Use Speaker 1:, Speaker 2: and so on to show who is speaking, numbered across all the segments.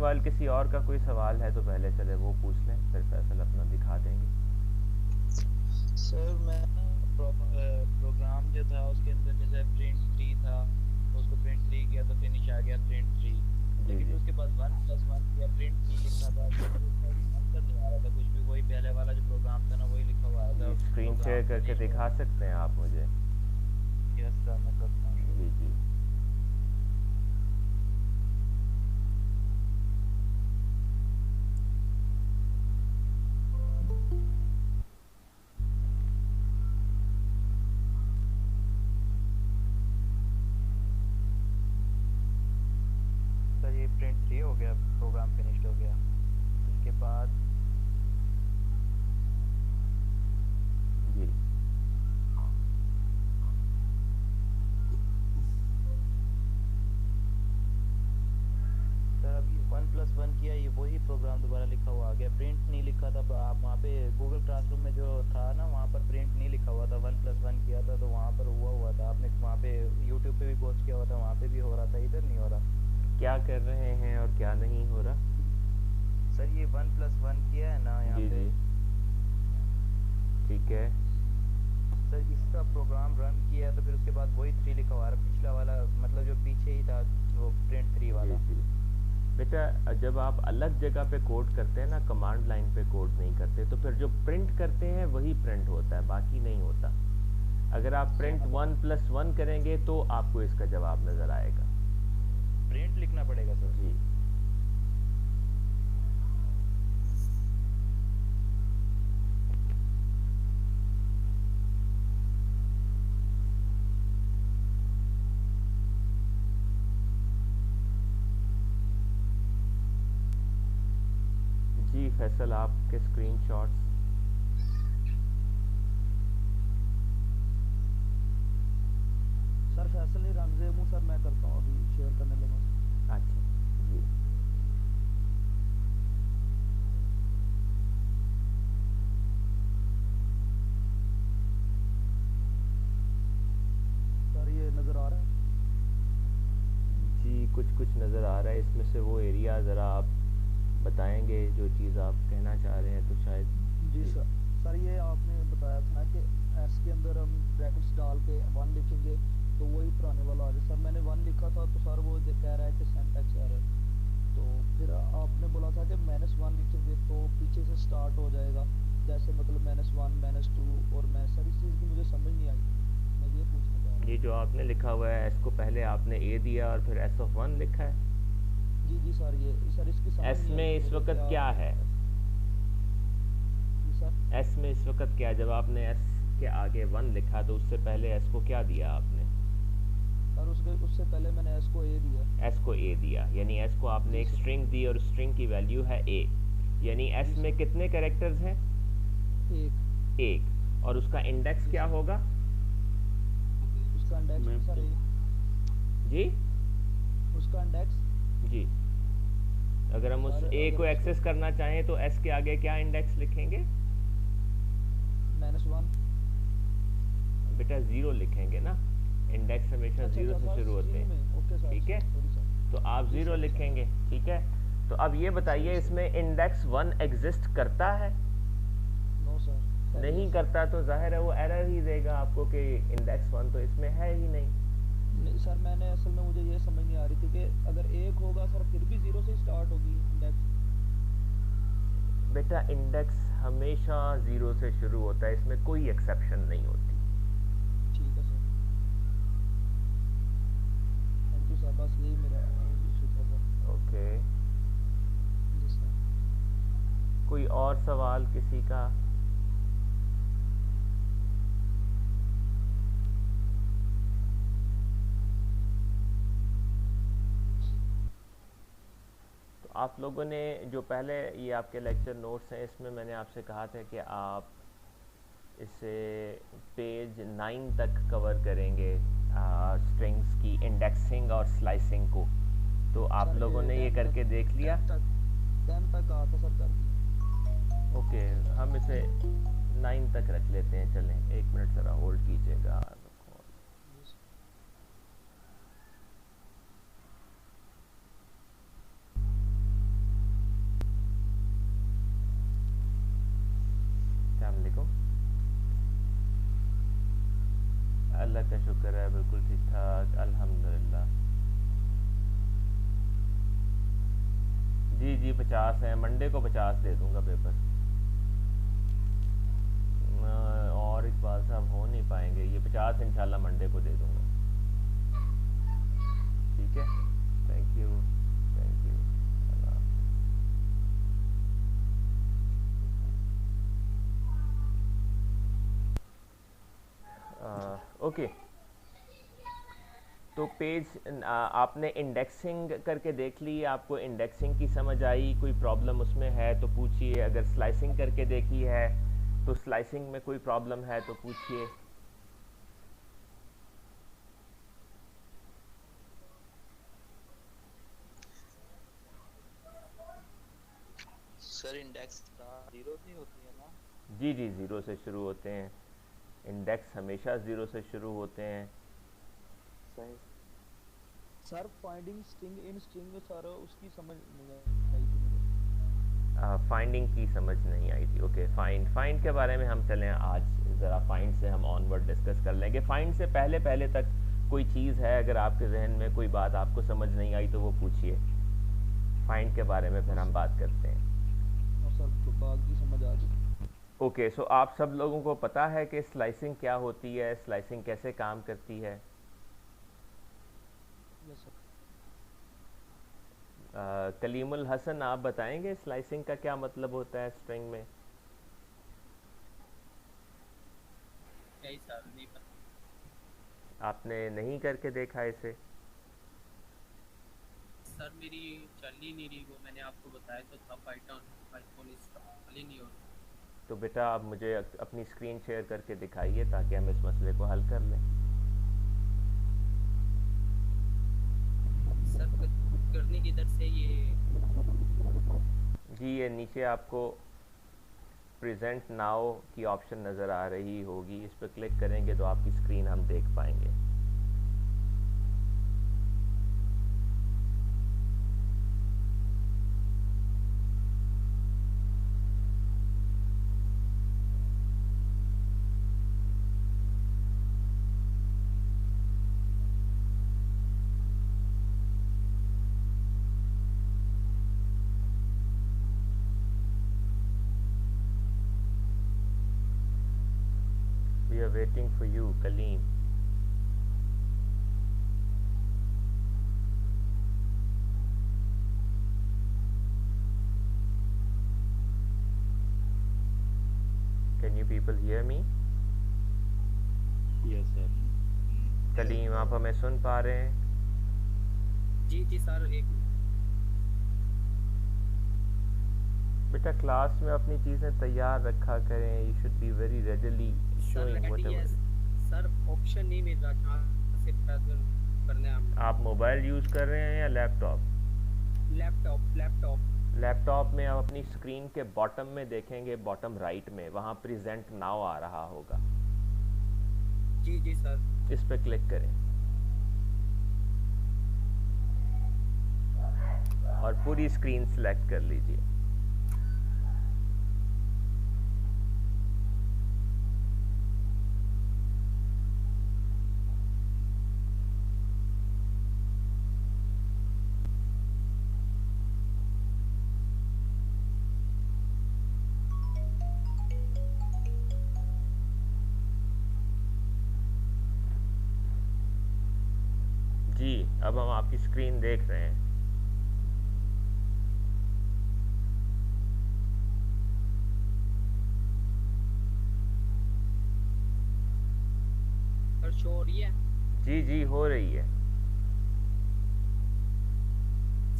Speaker 1: Meanwhile किसी और का कोई सवाल है तो पहले चले वो पूछ लें, फिर फैसल अपना दिखा देंगे।
Speaker 2: सर मैं ना प्रोग्राम जो था उसके अंदर जैसे प्रिंट थ्री था, तो उसको प्रिंट थ्री किया तो फिनिश आ गया प्रिंट थ्री।
Speaker 1: जी
Speaker 2: लेकिन
Speaker 1: जी।
Speaker 2: फिर उसके बाद वन प्लस वन किया, प्रिंट थ्री लिखा था, तो फिर उसका आंसर नहीं आ रहा था कुछ भी, वही पहले वाला जो प्रोग्राम था ना वही लिखा हुआ आ रहा
Speaker 1: जी
Speaker 2: था।
Speaker 1: स्क्रीन शेयर
Speaker 2: प्रोग्राम
Speaker 1: करके
Speaker 2: फिनिश्ड हो
Speaker 1: दिखा सकते हैं आप मुझे?
Speaker 2: यस सर मैं करता हूँ
Speaker 1: जी
Speaker 2: सर।
Speaker 1: जी।
Speaker 2: सर ये प्रिंट थ्री हो गया, प्रोग्राम फिनिश्ड हो गया। उसके बाद
Speaker 1: जी
Speaker 2: सर अब ये वन प्लस वन किया, ये वही प्रोग्राम दोबारा लिखा हुआ आ गया, प्रिंट नहीं लिखा था। आप वहाँ पे गूगल क्लासरूम में जो था ना वहाँ पर प्रिंट नहीं लिखा हुआ था, वन प्लस वन किया था तो वहाँ पर हुआ हुआ था। आपने वहाँ पे यूट्यूब पे भी पोस्ट किया हुआ था, वहाँ पे भी हो रहा था, इधर नहीं हो रहा।
Speaker 1: क्या कर रहे हैं और क्या नहीं हो रहा?
Speaker 2: सर ये वन प्लस वन किया है ना यहाँ
Speaker 1: जी
Speaker 2: पे,
Speaker 1: जी। ठीक है।
Speaker 2: सर इसका प्रोग्राम रन किया है तो फिर उसके बाद वही थ्री लिखा हुआ है, पिछला वाला मतलब जो पीछे ही था वो प्रिंट थ्री
Speaker 1: जी
Speaker 2: वाला।
Speaker 1: जी। बेटा जब आप अलग जगह पे कोड करते हैं ना, कमांड लाइन पे कोड नहीं करते, तो फिर जो प्रिंट करते हैं वही प्रिंट होता है, बाकी नहीं होता। अगर आप
Speaker 2: क्या
Speaker 1: प्रिंट
Speaker 2: मतलब
Speaker 1: वन प्लस वन करेंगे तो आपको इसका जवाब नज़र आएगा।
Speaker 2: प्रिंट लिखना पड़ेगा सर?
Speaker 1: जी जी। फैसल आपके स्क्रीनशॉट्स।
Speaker 3: सर फैसल ही रमजे हूँ सर, मैं करता हूँ अभी शेयर करने लगा सर।
Speaker 1: अच्छा। जी
Speaker 3: सर ये नज़र आ रहा है?
Speaker 1: जी। कुछ कुछ नज़र आ रहा है इसमें से, वो एरिया ज़रा आप बताएंगे जो चीज़ आप कहना चाह रहे हैं तो शायद।
Speaker 3: जी
Speaker 1: जी
Speaker 3: सर। सर ये आपने बताया था ना कि एस के अंदर हम ब्रैकेट्स डाल के वन लिखेंगे तो वही पुराने वाला आ जाए। सर मैंने वन लिखा था तो सर वो कह रहा है कि सिंटैक्स एरर। तो फिर आपने बोला था कि माइनस वन लिखेंगे तो पीछे से स्टार्ट हो जाएगा, जैसे मतलब माइनस वन माइनस टू। और मैं सर इस चीज़ की मुझे समझ नहीं आई, मैं ये पूछना चाह रहा
Speaker 1: ये
Speaker 3: था।
Speaker 1: जो आपने लिखा हुआ है एस को पहले आपने ए दिया और फिर एस ऑफ वन लिखा है।
Speaker 3: जी जी सर, ये सर इसकी समझ
Speaker 1: एस
Speaker 3: नहीं आई
Speaker 1: में
Speaker 3: थी
Speaker 1: इस
Speaker 3: मुझे कि
Speaker 1: वक्त क्या
Speaker 3: आप
Speaker 1: है?
Speaker 3: जी सर।
Speaker 1: एस में इस वक्त क्या, जब आपने एस के आगे वन लिखा तो उससे पहले एस को क्या दिया आपने?
Speaker 3: सर उसके उससे पहले मैंने एस को ए दिया।
Speaker 1: एस को ए दिया, यानी एस को आपने
Speaker 3: जी
Speaker 1: एक
Speaker 3: सर।
Speaker 1: स्ट्रिंग दी और स्ट्रिंग की वैल्यू है ए। यानी
Speaker 3: जी
Speaker 1: एस में
Speaker 3: सर।
Speaker 1: कितने कैरेक्टर्स हैं?
Speaker 3: एक।
Speaker 1: एक। और उसका इंडेक्स
Speaker 3: जी
Speaker 1: क्या
Speaker 3: सर।
Speaker 1: होगा?
Speaker 3: उसका इंडेक्स भी सर एक।
Speaker 1: जी
Speaker 3: उसका इंडेक्स
Speaker 1: जी। अगर हम उस
Speaker 3: सर
Speaker 1: ए
Speaker 3: अगर
Speaker 1: को
Speaker 3: उसको
Speaker 1: एक्सेस करना चाहें तो एस के आगे क्या इंडेक्स लिखेंगे?
Speaker 3: Minus one.
Speaker 1: बेटा ज़ीरो लिखेंगे ना, इंडेक्स हमेशा
Speaker 3: अच्छा
Speaker 1: ज़ीरो
Speaker 3: अच्छा
Speaker 1: से
Speaker 3: सर,
Speaker 1: शुरू होते
Speaker 3: जीरो में, ओके
Speaker 1: हैं।
Speaker 3: सर,
Speaker 1: ठीक है,
Speaker 3: सॉरी सर।
Speaker 1: तो आप
Speaker 3: जी
Speaker 1: ज़ीरो
Speaker 3: सॉरी सर।
Speaker 1: लिखेंगे। ठीक है, तो अब ये
Speaker 3: सॉरी
Speaker 1: बताइए
Speaker 3: सर।
Speaker 1: इसमें इंडेक्स वन एग्जिस्ट करता है?
Speaker 3: No sir.
Speaker 1: नहीं
Speaker 3: फेलियर्स।
Speaker 1: करता तो जाहिर है वो एरर ही देगा आपको कि इंडेक्स वन तो इसमें है ही नहीं।
Speaker 3: नहीं सर, मैंने असल में मुझे ये समझ नहीं आ रही थी कि अगर एक होगा सर फिर भी जीरो से स्टार्ट होगी इंडेक्स।
Speaker 1: बेटा इंडेक्स हमेशा ज़ीरो से शुरू होता है, इसमें कोई एक्सेप्शन नहीं होती।
Speaker 3: ठीक है सर। थैंक यू सर, बस यही मेरा इशू था सर।
Speaker 1: ओके।
Speaker 3: जी सर।
Speaker 1: कोई और सवाल किसी का? तो आप लोगों ने जो पहले ये आपके लेक्चर नोट्स हैं इसमें मैंने आपसे कहा था कि आप इसे पेज 9 तक कवर करेंगे, स्ट्रिंग्स की इंडेक्सिंग और स्लाइसिंग को। तो आप
Speaker 3: सर
Speaker 1: लोगों
Speaker 3: ये
Speaker 1: ने ये
Speaker 3: टेन तक,
Speaker 1: करके देख लिया?
Speaker 3: टेन तक आता सर, कर दिया।
Speaker 1: ओके, हम इसे 9 तक रख लेते हैं। चलें, एक मिनट ज़रा होल्ड कीजिएगा।
Speaker 3: जी सर।
Speaker 1: का शुक्र है, बिल्कुल ठीक ठाक, अल्हम्दुलिल्लाह। जी जी 50 है, मंडे को 50 दे दूंगा पेपर। और इकबाल साहब हो नहीं पाएंगे, ये 50 इंशाल्लाह मंडे को दे दूंगा। ठीक है, thank you, thank you. Okay, तो पेज आपने इंडेक्सिंग करके देख ली, आपको इंडेक्सिंग की समझ आई, कोई प्रॉब्लम उसमें है तो पूछिए, अगर स्लाइसिंग करके देखी है तो स्लाइसिंग में कोई प्रॉब्लम है तो पूछिए।
Speaker 2: सर इंडेक्स जीरो से होती है ना?
Speaker 1: जी जी ज़ीरो से शुरू होते हैं, इंडेक्स हमेशा ज़ीरो से शुरू होते हैं।
Speaker 2: सही।
Speaker 3: Sir finding string in string sir उसकी समझ नहीं आई थी मुझे।
Speaker 1: फाइंडिंग की समझ नहीं आई थी। ओके, फाइंड के बारे में हम चलें आज ज़रा, फाइंड से हम ऑनवर्ड डिस्कस कर लेंगे। फाइंड से पहले पहले तक कोई चीज़ है, अगर आपके जहन में कोई बात आपको समझ नहीं आई तो वो पूछिए, फाइंड के बारे में फिर हम बात करते हैं।
Speaker 3: और सर तो बाकी समझ आ गई।
Speaker 1: ओके, सो आप सब लोगों को पता है कि स्लाइसिंग क्या होती है, स्लाइसिंग कैसे काम करती है?
Speaker 3: Yes sir.
Speaker 1: कलीमुल हसन, आप बताएंगे स्लाइसिंग का क्या मतलब होता है स्ट्रिंग में?
Speaker 4: नहीं सर, नहीं पता।
Speaker 1: आपने नहीं करके देखा इसे?
Speaker 4: सर मेरी चल ही नहीं रही, वो मैंने आपको बताया तो था, पाइथन इंस्टॉल ही नहीं हो रहा।
Speaker 1: तो बेटा आप मुझे अपनी स्क्रीन शेयर करके दिखाइए ताकि हम इस मसले को हल कर लें।
Speaker 4: सर करने की इधर से ये
Speaker 1: जी ये नीचे आपको प्रेजेंट नाउ की ऑप्शन नज़र आ रही होगी, इस पर क्लिक करेंगे तो आपकी स्क्रीन हम देख पाएंगे। We are waiting for you, Kaleem. Can you people hear me?
Speaker 2: Yes sir.
Speaker 1: Kaleem आप हमें सुन पा रहे हैं?
Speaker 4: जी जी सर, एक
Speaker 1: बेटा क्लास में अपनी चीज़ें तैयार रखा करें, you should be very readily
Speaker 4: sir
Speaker 1: showing
Speaker 4: ready है
Speaker 1: व्हाटएवर।
Speaker 4: सर, ऑप्शन नहीं मिल रहा कहाँ से प्रेजेंट करना है हमें।
Speaker 1: आप मोबाइल यूज़ कर रहे हैं या लैपटॉप?
Speaker 4: लैपटॉप।
Speaker 1: लैपटॉप में आप अपनी स्क्रीन के बॉटम में देखेंगे, बॉटम राइट में, वहाँ प्रेजेंट नाउ आ रहा होगा,
Speaker 4: जी जी सर।
Speaker 1: इस पर क्लिक करें और पूरी स्क्रीन सेलेक्ट कर लीजिए। जी अब हम आपकी स्क्रीन देख रहे हैं।
Speaker 4: सर शो हो रही है?
Speaker 1: जी जी हो रही है।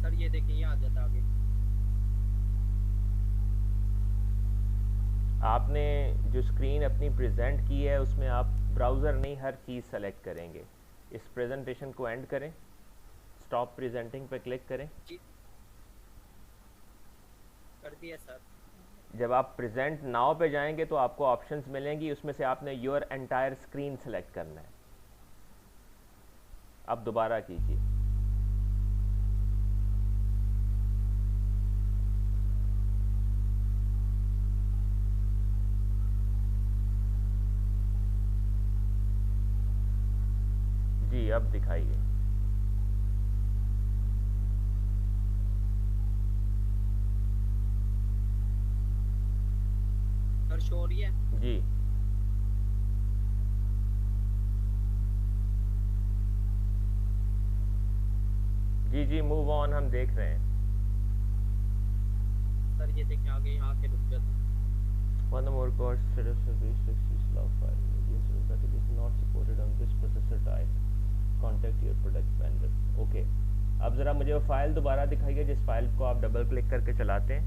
Speaker 4: सर ये देखिए, यहाँ आ जाता आगे।
Speaker 1: आपने जो स्क्रीन अपनी प्रेजेंट की है उसमें आप ब्राउज़र नहीं हर चीज़ सेलेक्ट करेंगे। इस प्रेजेंटेशन को एंड करें, स्टॉप प्रेजेंटिंग पे क्लिक करें।
Speaker 4: जी कर दिया सर।
Speaker 1: जब आप प्रेजेंट नाउ पे जाएंगे तो आपको ऑप्शंस मिलेंगी, उसमें से आपने योर एंटायर स्क्रीन सेलेक्ट करना है। अब दोबारा कीजिए। अब दिखाइए।
Speaker 4: सर शो हो रही है?
Speaker 1: जी जी जी, मूव ऑन, हम देख रहे हैं।
Speaker 4: सर ये देखें आगे यहाँ के रुक जाता।
Speaker 1: One or more cores set-up service success log file that it is not supported on this processor type. Contact your product vendor. Okay. अब ज़रा मुझे वो फाइल दोबारा दिखाइए जिस फाइल को आप डबल क्लिक करके चलाते हैं।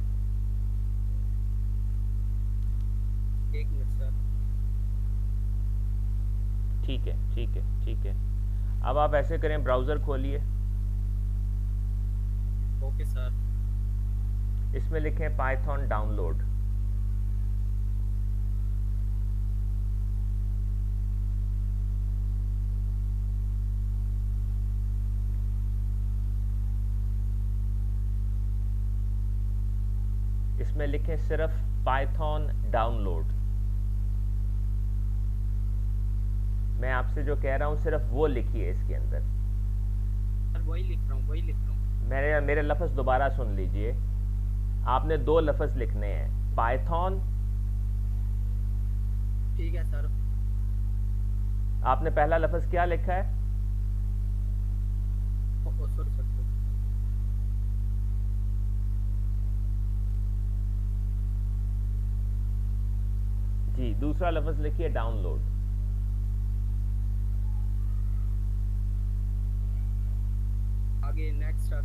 Speaker 4: एक मिनट सर।
Speaker 1: ठीक है ठीक है ठीक है। अब आप ऐसे करें, ब्राउज़र खोलिए,
Speaker 4: ओके सर।
Speaker 1: इसमें लिखें पाइथन डाउनलोड। इसमें लिखें सिर्फ पाइथन डाउनलोड। मैं आपसे जो कह रहा हूं सिर्फ वो लिखिए इसके अंदर।
Speaker 4: सर वही लिख रहा हूँ, वही लिख रहा हूँ।
Speaker 1: मेरे लफ्ज़ दोबारा सुन लीजिए। आपने 2 लफ्ज़ लिखने हैं, पाइथन।
Speaker 4: ठीक है सर।
Speaker 1: आपने पहला लफ्ज़ क्या लिखा है?
Speaker 4: Sorry sir.
Speaker 1: जी, दूसरा लफ्ज़ लिखिए डाउनलोड।
Speaker 4: आगे नेक्स्ट सर।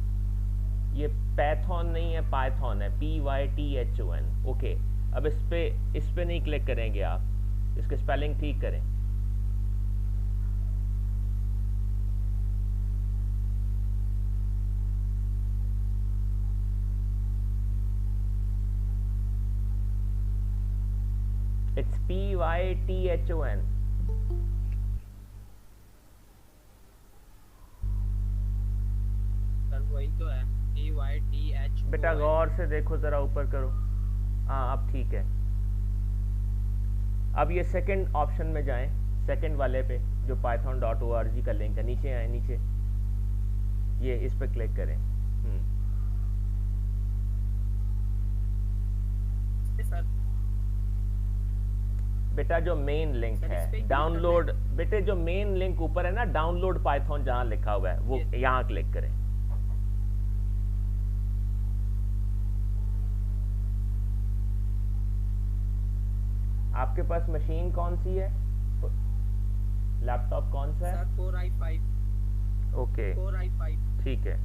Speaker 1: ये पैथॉन नहीं है, पाइथन है, PYTHON। ओके, अब इस पे नहीं क्लिक करेंगे आप, इसके स्पेलिंग ठीक करें। It's PYTHON।
Speaker 4: सर वही तो है, PYTH।
Speaker 1: बेटा गौर से देखो, ज़रा ऊपर करो। हाँ अब ठीक है। अब ये सेकंड ऑप्शन में जाएं, सेकंड वाले पे जो python.org का लिंक है, नीचे आए, नीचे ये इस पे क्लिक करें।
Speaker 4: सर
Speaker 1: बेटा जो मेन लिंक
Speaker 4: सर, इस पे
Speaker 1: है
Speaker 4: क्लिक
Speaker 1: डाउनलोड, बेटे जो मेन लिंक ऊपर है ना, डाउनलोड पाइथन जहां लिखा हुआ है वो यहाँ क्लिक करें। आपके पास मशीन कौन सी है, लैपटॉप कौन सा है?
Speaker 4: Sir 4i5।
Speaker 1: Okay
Speaker 4: 4i5।
Speaker 1: ठीक है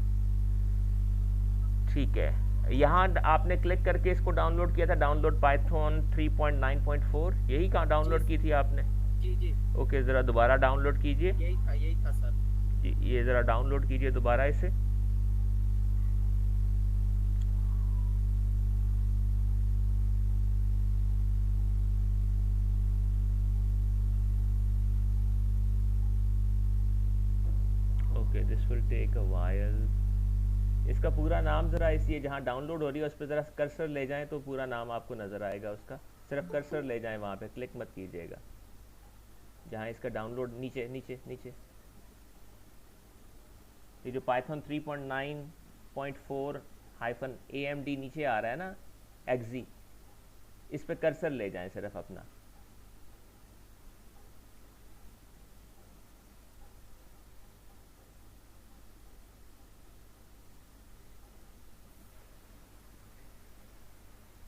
Speaker 1: ठीक है। यहाँ आपने क्लिक करके इसको डाउनलोड किया था, डाउनलोड पाइथन 3.9.4, यही कहाँ डाउनलोड की थी आपने?
Speaker 4: जी जी।
Speaker 1: ओके, ज़रा दोबारा डाउनलोड कीजिए।
Speaker 4: यही था सर।
Speaker 1: जी, ये ज़रा डाउनलोड कीजिए दोबारा इसे। Okay, this will take a while. इसका पूरा नाम ज़रा इसी जहाँ डाउनलोड हो रही है उस पर ज़रा कर्सर ले जाएं तो पूरा नाम आपको नज़र आएगा उसका। सिर्फ कर्सर ले जाएं, वहाँ पे क्लिक मत कीजिएगा। जहाँ इसका डाउनलोड नीचे नीचे नीचे ये जो पाइथन 3.9.4 -AMD नीचे आ रहा है ना, एक्जी, इस पे कर्सर ले जाएं सिर्फ अपना।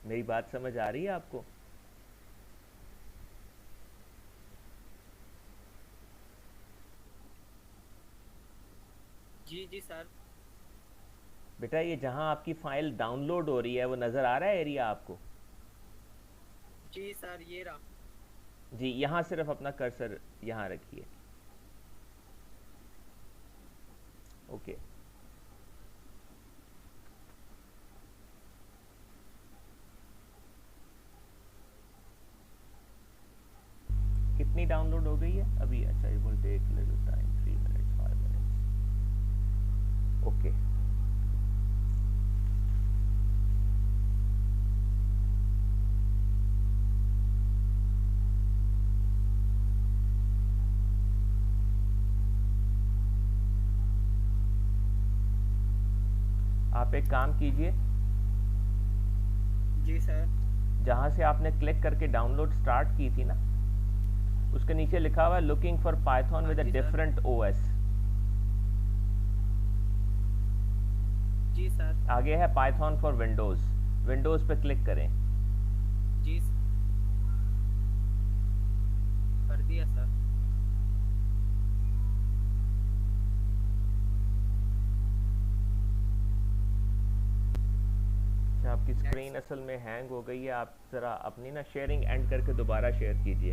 Speaker 1: मेरी बात समझ आ रही है आपको?
Speaker 4: जी जी सर।
Speaker 1: बेटा ये जहां आपकी फाइल डाउनलोड हो रही है वो नज़र आ रहा है एरिया आपको?
Speaker 4: जी सर ये रहा।
Speaker 1: जी, यहाँ सिर्फ अपना कर्सर यहाँ रखिए। ओके, कितनी डाउनलोड हो गई है अभी? अच्छा, it will take little time, 3 minutes 5 minutes. Okay, आप एक काम कीजिए,
Speaker 4: जी सर।
Speaker 1: जहाँ से आपने क्लिक करके डाउनलोड स्टार्ट की थी ना, उसके नीचे लिखा हुआ है लुकिंग फॉर पाइथन
Speaker 4: हाँ
Speaker 1: विद अ
Speaker 4: जी सर।
Speaker 1: Different OS.
Speaker 4: जी सर।
Speaker 1: आगे है पाइथन फॉर विंडोज़, विंडोज़ पे क्लिक करें।
Speaker 4: जी कर दिया सर।
Speaker 1: अच्छा, आपकी स्क्रीन
Speaker 4: नेक्स्ट।
Speaker 1: असल में हैंग हो गई है, आप ज़रा अपनी ना शेयरिंग एंड करके दोबारा शेयर कीजिए।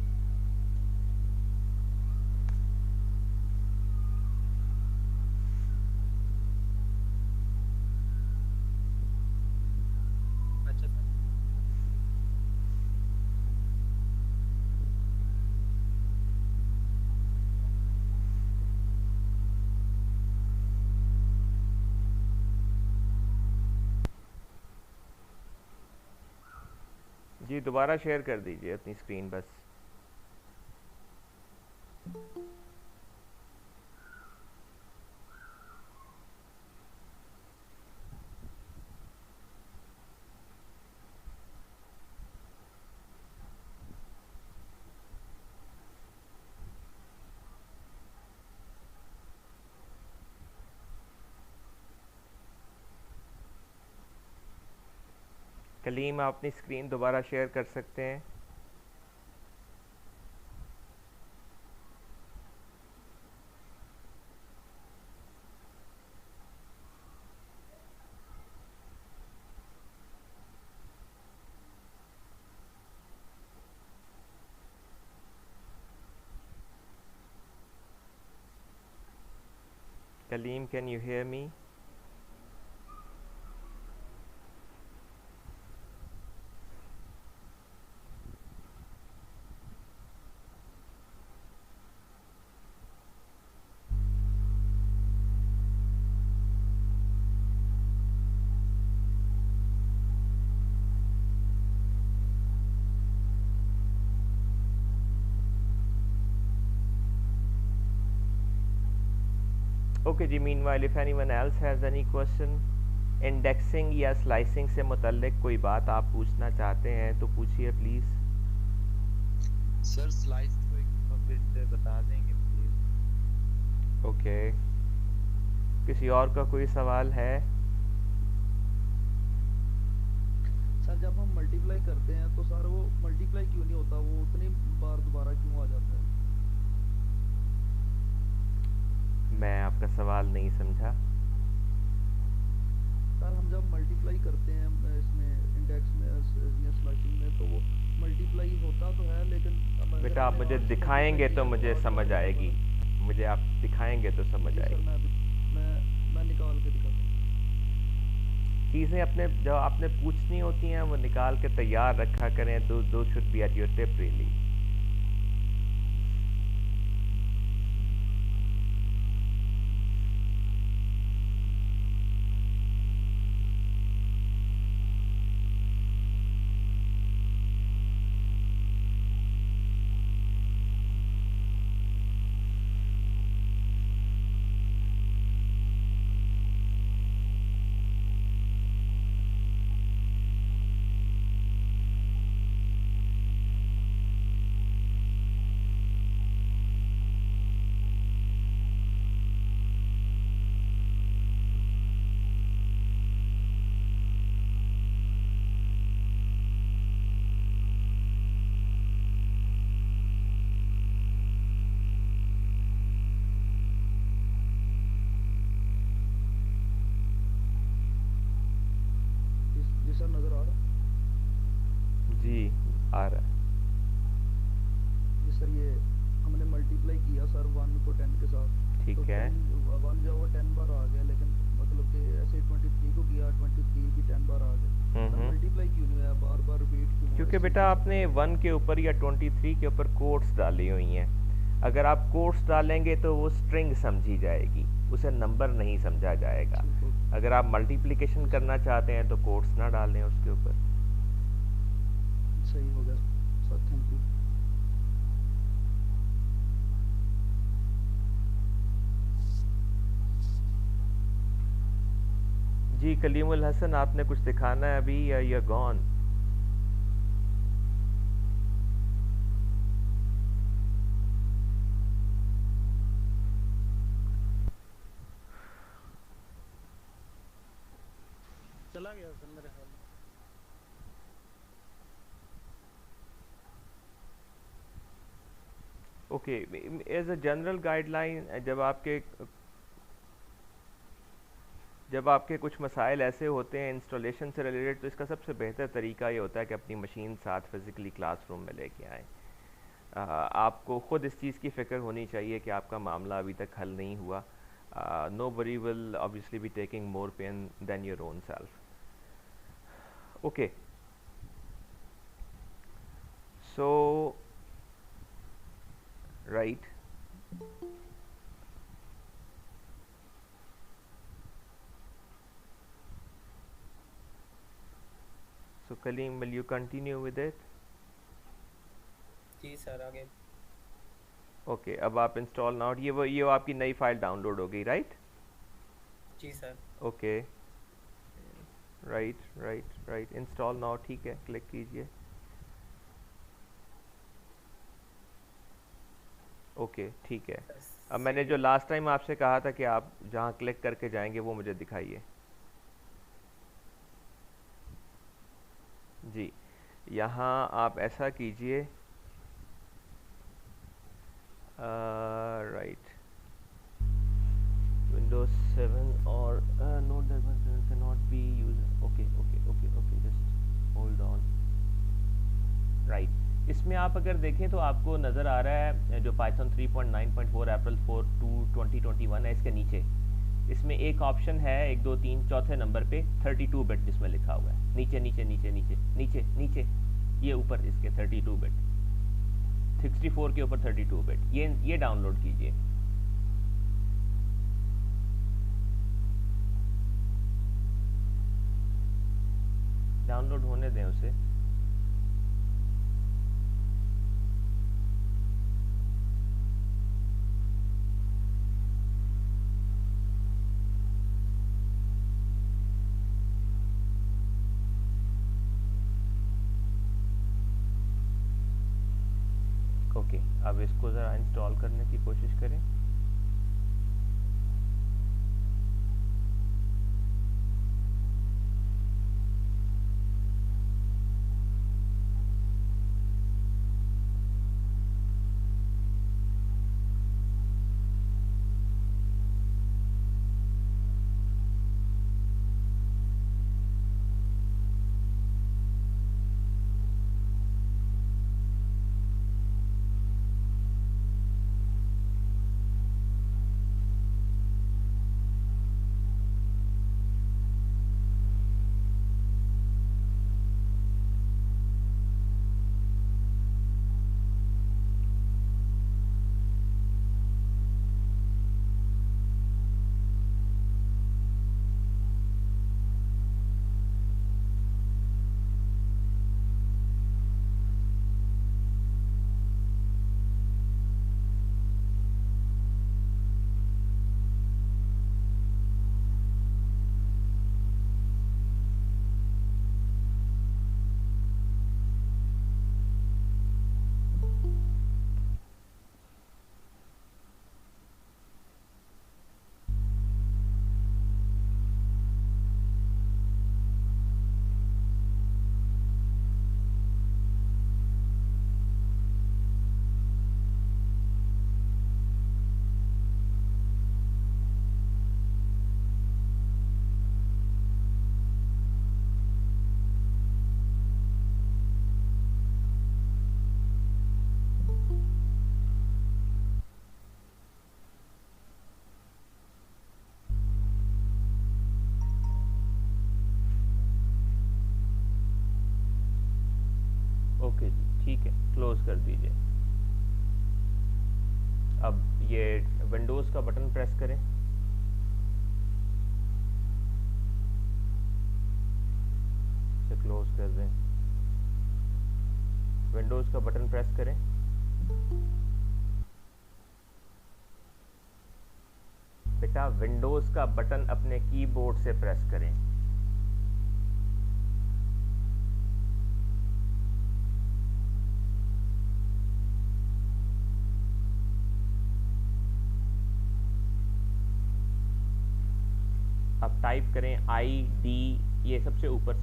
Speaker 4: अच्छा सर।
Speaker 1: जी दोबारा शेयर कर दीजिए अपनी स्क्रीन बस। कलीम, आप अपनी स्क्रीन दोबारा शेयर कर सकते हैं। Kaleem, can you hear me? Okay जी, meanwhile if anyone else has any question, indexing या स्लाइसिंग से मुतल्लिक कोई बात आप पूछना चाहते हैं तो पूछिए प्लीज़।
Speaker 2: सर स्लाइस को एक बार फिर से बता देंगे प्लीज।
Speaker 1: ओके, किसी और का कोई सवाल है?
Speaker 3: सर जब हम मल्टीप्लाई करते हैं तो सर वो मल्टीप्लाई क्यों नहीं होता, वो उतनी बार दोबारा क्यों आ जाता है?
Speaker 1: मैं आपका सवाल नहीं समझा।
Speaker 3: सर हम जब मल्टीप्लाई करते हैं इसमें इंडेक्स में या स्लाइसिंग में, तो वो मल्टीप्लाई होता तो है, लेकिन अब अगर
Speaker 1: बेटा आप
Speaker 3: हमने
Speaker 1: मुझे
Speaker 3: 8 से मल्टीप्लाई
Speaker 1: दिखाएंगे
Speaker 3: किया
Speaker 1: तो
Speaker 3: तो
Speaker 1: मुझे
Speaker 3: 8
Speaker 1: समझ
Speaker 3: बार ही
Speaker 1: आएगी,
Speaker 3: दोबारा।
Speaker 1: मुझे आप दिखाएंगे तो समझ
Speaker 3: जी सर,
Speaker 1: आएगी।
Speaker 3: मैं निकाल के दिखाता हूँ।
Speaker 1: चीज़ें अपने जो आपने पूछनी होती हैं वो निकाल के तैयार रखा करें। दो should be at your tip really.
Speaker 3: जी सर, नज़र आ रहा है?
Speaker 1: जी आ रहा है।
Speaker 3: जी सर, ये हमने मल्टीप्लाई किया सर 1 को 10 के साथ,
Speaker 1: ठीक
Speaker 3: तो
Speaker 1: है।
Speaker 3: 1 जो वो 10 बार आ गया, लेकिन मतलब कि ऐसे 23 को किया, 23 भी 10 बार आ गया। सर मल्टीप्लाई क्यों नहीं हुआ, बार बार रिपीट क्यों हुआ?
Speaker 1: क्योंकि
Speaker 3: इस चीज़
Speaker 1: बेटा
Speaker 3: को
Speaker 1: आपने
Speaker 3: समझाइए।
Speaker 1: 1 के ऊपर या 23 के ऊपर कोट्स डाली हुई हैं। अगर आप कोट्स डालेंगे तो वो स्ट्रिंग समझी जाएगी, उसे नंबर नहीं समझा जाएगा।
Speaker 3: ठीक हो,
Speaker 1: अगर आप मल्टीप्लिकेशन करना चाहते हैं तो कोट्स ना डालें उसके ऊपर।
Speaker 3: सही हो गया सर, थैंक यू।
Speaker 1: जी जी कलीमुल हसन, आपने कुछ दिखाना है अभी या यू गॉन?
Speaker 3: चला गया सर मेरे ख्याल में।
Speaker 1: Okay, as a general guideline, जब आपके कुछ मसाइल ऐसे होते हैं इंस्टॉलेशन से रिलेटेड, तो इसका सबसे बेहतर तरीका ये होता है कि अपनी मशीन साथ फिज़िकली क्लासरूम में लेके आएँ। आपको ख़ुद इस चीज़ की फ़िक्र होनी चाहिए कि आपका मामला अभी तक हल नहीं हुआ। Nobody will obviously be taking more pain than your own self. Okay, so right, so Kaleem, will you continue with it?
Speaker 4: जी सर आगे।
Speaker 1: ओके, अब आप इंस्टॉल नाउ, ये वो आपकी नई फाइल डाउनलोड हो गई, राइट?
Speaker 4: जी sir.
Speaker 1: Okay, right, install now, ठीक है, क्लिक कीजिए। ओके, ठीक है। अब मैंने जो लास्ट टाइम आपसे कहा था कि आप जहाँ क्लिक करके जाएंगे वो मुझे दिखाइए। जी, यहाँ आप ऐसा कीजिए, राइट, Windows 7 और Note cannot be used. Okay, just hold on. Right, इसमें आप अगर देखें तो आपको नज़र आ रहा है जो Python 3.9.4 अप्रैल 2021 है, इसके नीचे इसमें एक ऑप्शन है 1 2 3 चौथे नंबर पे 32 बिट जिसमें लिखा हुआ है, नीचे नीचे नीचे नीचे नीचे नीचे, ये ऊपर इसके 32 बिट, 64 के ऊपर 32 बिट, ये डाउनलोड कीजिए। डाउनलोड होने दें उसे। ओके, अब इसको ज़रा इंस्टॉल करने की कोशिश करें। ओके जी, ठीक है, क्लोज कर दीजिए। अब ये विंडोज़ का बटन प्रेस करें, इसे क्लोज कर दें। विंडोज़ का बटन प्रेस करें, बेटा विंडोज़ का बटन अपने कीबोर्ड से प्रेस करें। अब टाइप करें आई डी, ये सबसे ऊपर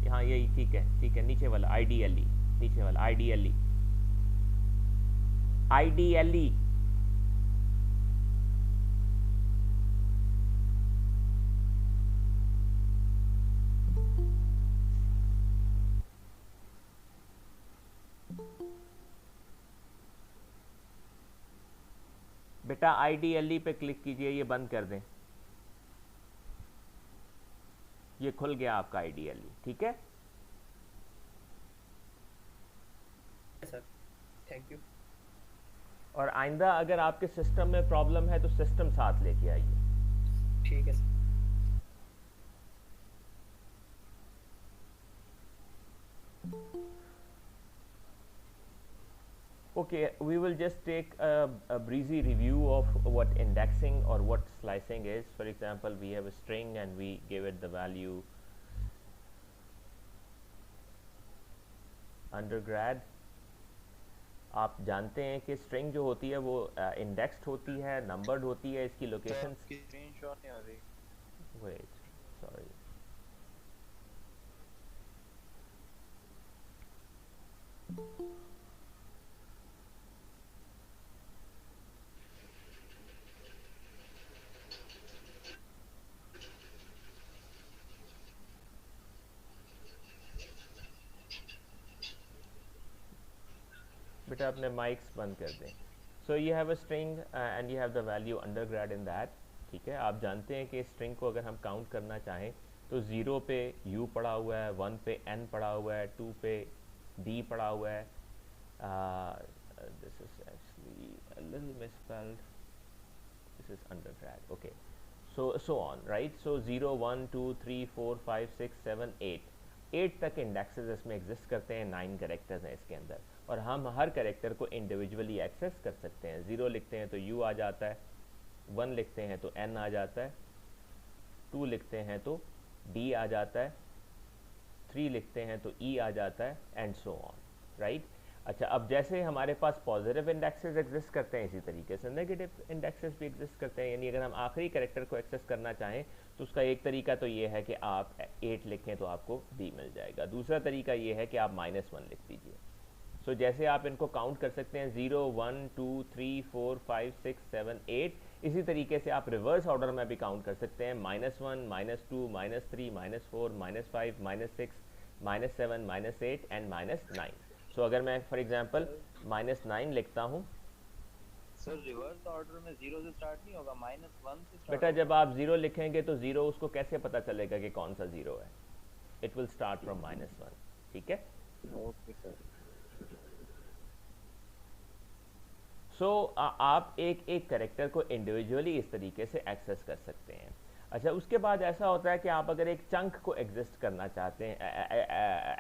Speaker 1: यहाँ, यही ठीक है, नीचे वाला आईडीएलई, नीचे वाला आईडीएलई, आईडीएलई। बेटा आईडीएलई पे क्लिक कीजिए, ये बंद कर दें, ये खुल गया आपका आईडीएलई, ठीक है
Speaker 4: सर, थैंक यू।
Speaker 1: और आइंदा अगर आपके सिस्टम में प्रॉब्लम है तो सिस्टम साथ लेके आइए।
Speaker 4: ठीक है sir.
Speaker 1: Okay, we will just take a breezy review of what indexing or what slicing is. For example, we have a string and we give it the value undergrad. आप जानते हैं कि स्ट्रिंग जो होती है वो इंडेक्स्ड होती है, नंबर्ड होती है, इसकी लोकेशन
Speaker 2: स्क्रीनशॉट नहीं आ रही।
Speaker 1: वेट, सॉरी, बेटा अपने माइक्स बंद कर दें। So you have a string and you have the value undergrad in that, ठीक है। आप जानते हैं कि स्ट्रिंग को अगर हम काउंट करना चाहें तो 0 पे u पड़ा हुआ है, 1 पे n पड़ा हुआ है, 2 पे d पड़ा हुआ है, this is actually a little misspelled, this is undergrad, okay, so on, right. सो 0 1 2 3 4 5 6 7 8 तक इंडेक्सेस इसमें एग्जिस्ट करते हैं, 9 कैरेक्टर्स हैं इसके अंदर, और हम हर कैरेक्टर को इंडिविजुअली एक्सेस कर सकते हैं। 0 लिखते हैं तो u आ जाता है, 1 लिखते हैं तो n आ जाता है, 2 लिखते हैं तो d आ जाता है, 3 लिखते हैं तो e आ जाता है, एंड सो ऑन, राइट। अच्छा, अब जैसे हमारे पास पॉजिटिव इंडेक्सेस एग्जिस्ट करते हैं, इसी तरीके से नेगेटिव इंडेक्सेस भी एग्जिस्ट करते हैं। यानी अगर हम आखिरी कैरेक्टर को एक्सेस करना चाहें तो उसका एक तरीका तो ये है कि आप 8 लिखें तो आपको d मिल जाएगा, दूसरा तरीका ये है कि आप -1 लिख दीजिए। सो जैसे आप इनको काउंट कर सकते हैं 0 1 2 3 4 5 6 7 8, इसी तरीके से आप रिवर्स ऑर्डर में भी काउंट कर सकते हैं, -1 -2 -3 -4 -5 -6 -7 -8 एंड -9। सो अगर मैं फॉर एग्जांपल -9 लिखता हूँ,
Speaker 2: सर रिवर्स ऑर्डर में 0 से स्टार्ट नहीं होगा, -1 से स्टार्ट
Speaker 1: बेटा जब आप 0 लिखेंगे तो 0 उसको कैसे पता चलेगा कि कौन सा 0 है, इट विल स्टार्ट फ्रॉम -1, ठीक है।
Speaker 2: Okay sir.
Speaker 1: सो आप एक एक कैरेक्टर को इंडिविजुअली इस तरीके से एक्सेस कर सकते हैं। अच्छा, उसके बाद ऐसा होता है कि आप अगर एक चंक को एग्जिस्ट करना चाहते हैं,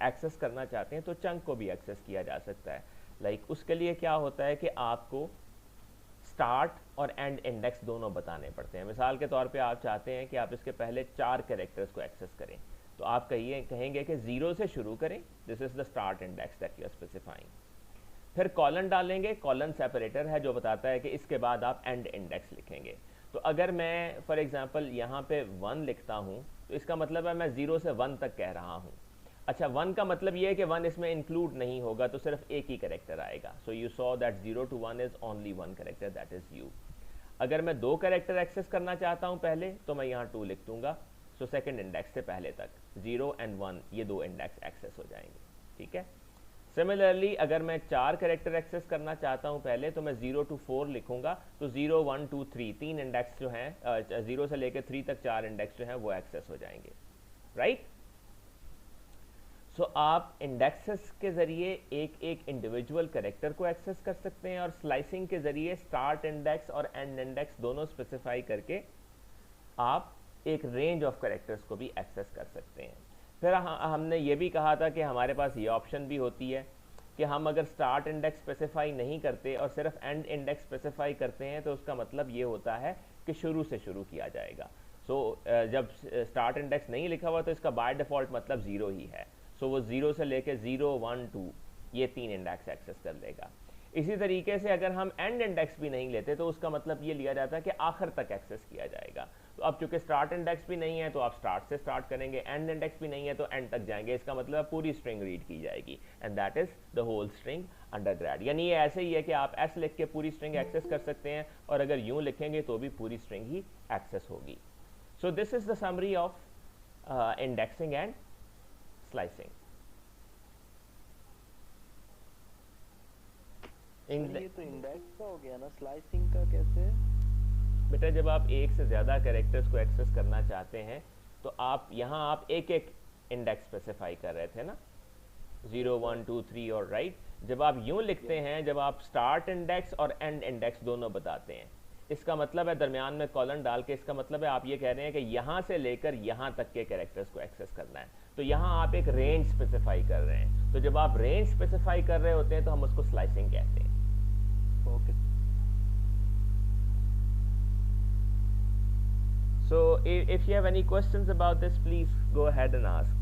Speaker 1: एक्सेस करना चाहते हैं, तो चंक को भी एक्सेस किया जा सकता है। लाइक उसके लिए क्या होता है कि आपको स्टार्ट और एंड इंडेक्स दोनों बताने पड़ते हैं। मिसाल के तौर पे आप चाहते हैं कि आप इसके पहले 4 कैरेक्टर्स को एक्सेस करें, तो आप कहेंगे कि 0 से शुरू करें, this is the start index that you are specifying. फिर कॉलन डालेंगे, कॉलन सेपरेटर है जो बताता है कि इसके बाद आप एंड इंडेक्स लिखेंगे। तो अगर मैं फॉर एग्जांपल यहाँ पे 1 लिखता हूँ तो इसका मतलब है मैं 0 से 1 तक कह रहा हूँ। अच्छा, 1 का मतलब ये है कि 1 इसमें इंक्लूड नहीं होगा, तो सिर्फ एक ही कैरेक्टर आएगा। So you saw that 0 to 1 is only 1 character, that is you. अगर मैं 2 कैरेक्टर एक्सेस करना चाहता हूँ पहले, तो मैं यहाँ 2 लिख दूंगा। सो सेकेंड इंडेक्स से पहले तक 0 and 1 ये 2 इंडेक्स एक्सेस हो जाएंगे, ठीक है। सिमिलरली अगर मैं 4 कैरेक्टर एक्सेस करना चाहता हूं पहले, तो मैं 0 to 4 लिखूंगा, तो 0 1 2 3 3 इंडेक्स जो हैं 0 से लेकर 3 तक 4 इंडेक्स जो हैं वो एक्सेस हो जाएंगे, राइट। सो आप इंडेक्सेस के ज़रिए एक एक इंडिविजुअल कैरेक्टर को एक्सेस कर सकते हैं, और स्लाइसिंग के ज़रिए स्टार्ट इंडेक्स और एंड इंडेक्स दोनों स्पेसिफाई करके आप एक रेंज ऑफ कैरेक्टर्स को भी एक्सेस कर सकते हैं। फिर हमने ये भी कहा था कि हमारे पास ये ऑप्शन भी होती है कि हम अगर स्टार्ट इंडेक्स स्पेसिफाई नहीं करते और सिर्फ एंड इंडेक्स स्पेसिफाई करते हैं, तो उसका मतलब ये होता है कि शुरू से शुरू किया जाएगा। सो जब स्टार्ट इंडेक्स नहीं लिखा हुआ तो इसका बाय डिफ़ॉल्ट मतलब 0 ही है। सो वो 0 से लेके 0 1 2 ये 3 इंडेक्स एक्सेस कर लेगा। इसी तरीके से अगर हम एंड इंडेक्स भी नहीं लेते तो उसका मतलब ये लिया जाता है कि आखिर तक एक्सेस किया जाएगा। तो अब चूंकि स्टार्ट इंडेक्स भी नहीं है तो आप स्टार्ट से स्टार्ट करेंगे, एंड इंडेक्स भी नहीं है तो एंड तक जाएंगे, इसका मतलब पूरी स्ट्रिंग रीड की जाएगी and that is the whole string undergrad. यानी ये ऐसे ही है कि आप एस लिख के पूरी स्ट्रिंग एक्सेस कर सकते हैं और अगर यूं लिखेंगे तो भी पूरी स्ट्रिंग ही एक्सेस होगी। So this is the summary of indexing and slicing.
Speaker 2: ये तो इंडेक्स का हो गया ना, स्लाइसिंग का कैसे?
Speaker 1: बेटा जब आप एक से ज़्यादा कैरेक्टर्स को एक्सेस करना चाहते हैं तो आप यहाँ आप एक एक इंडेक्स स्पेसिफाई कर रहे थे ना, 0 1 2 3 और राइट। जब आप यूं लिखते हैं, जब आप स्टार्ट इंडेक्स और एंड इंडेक्स दोनों बताते हैं, इसका मतलब है दरमियान में कॉलन डाल के, इसका मतलब है आप ये कह रहे हैं कि यहाँ से लेकर यहाँ तक के कैरेक्टर्स को एक्सेस करना है। तो यहाँ आप एक रेंज स्पेसिफाई कर रहे हैं। तो जब आप रेंज स्पेसिफाई कर रहे होते हैं तो हम उसको स्लाइसिंग कहते हैं।
Speaker 2: Okay.
Speaker 1: So if you have any questions about this, please go ahead and ask.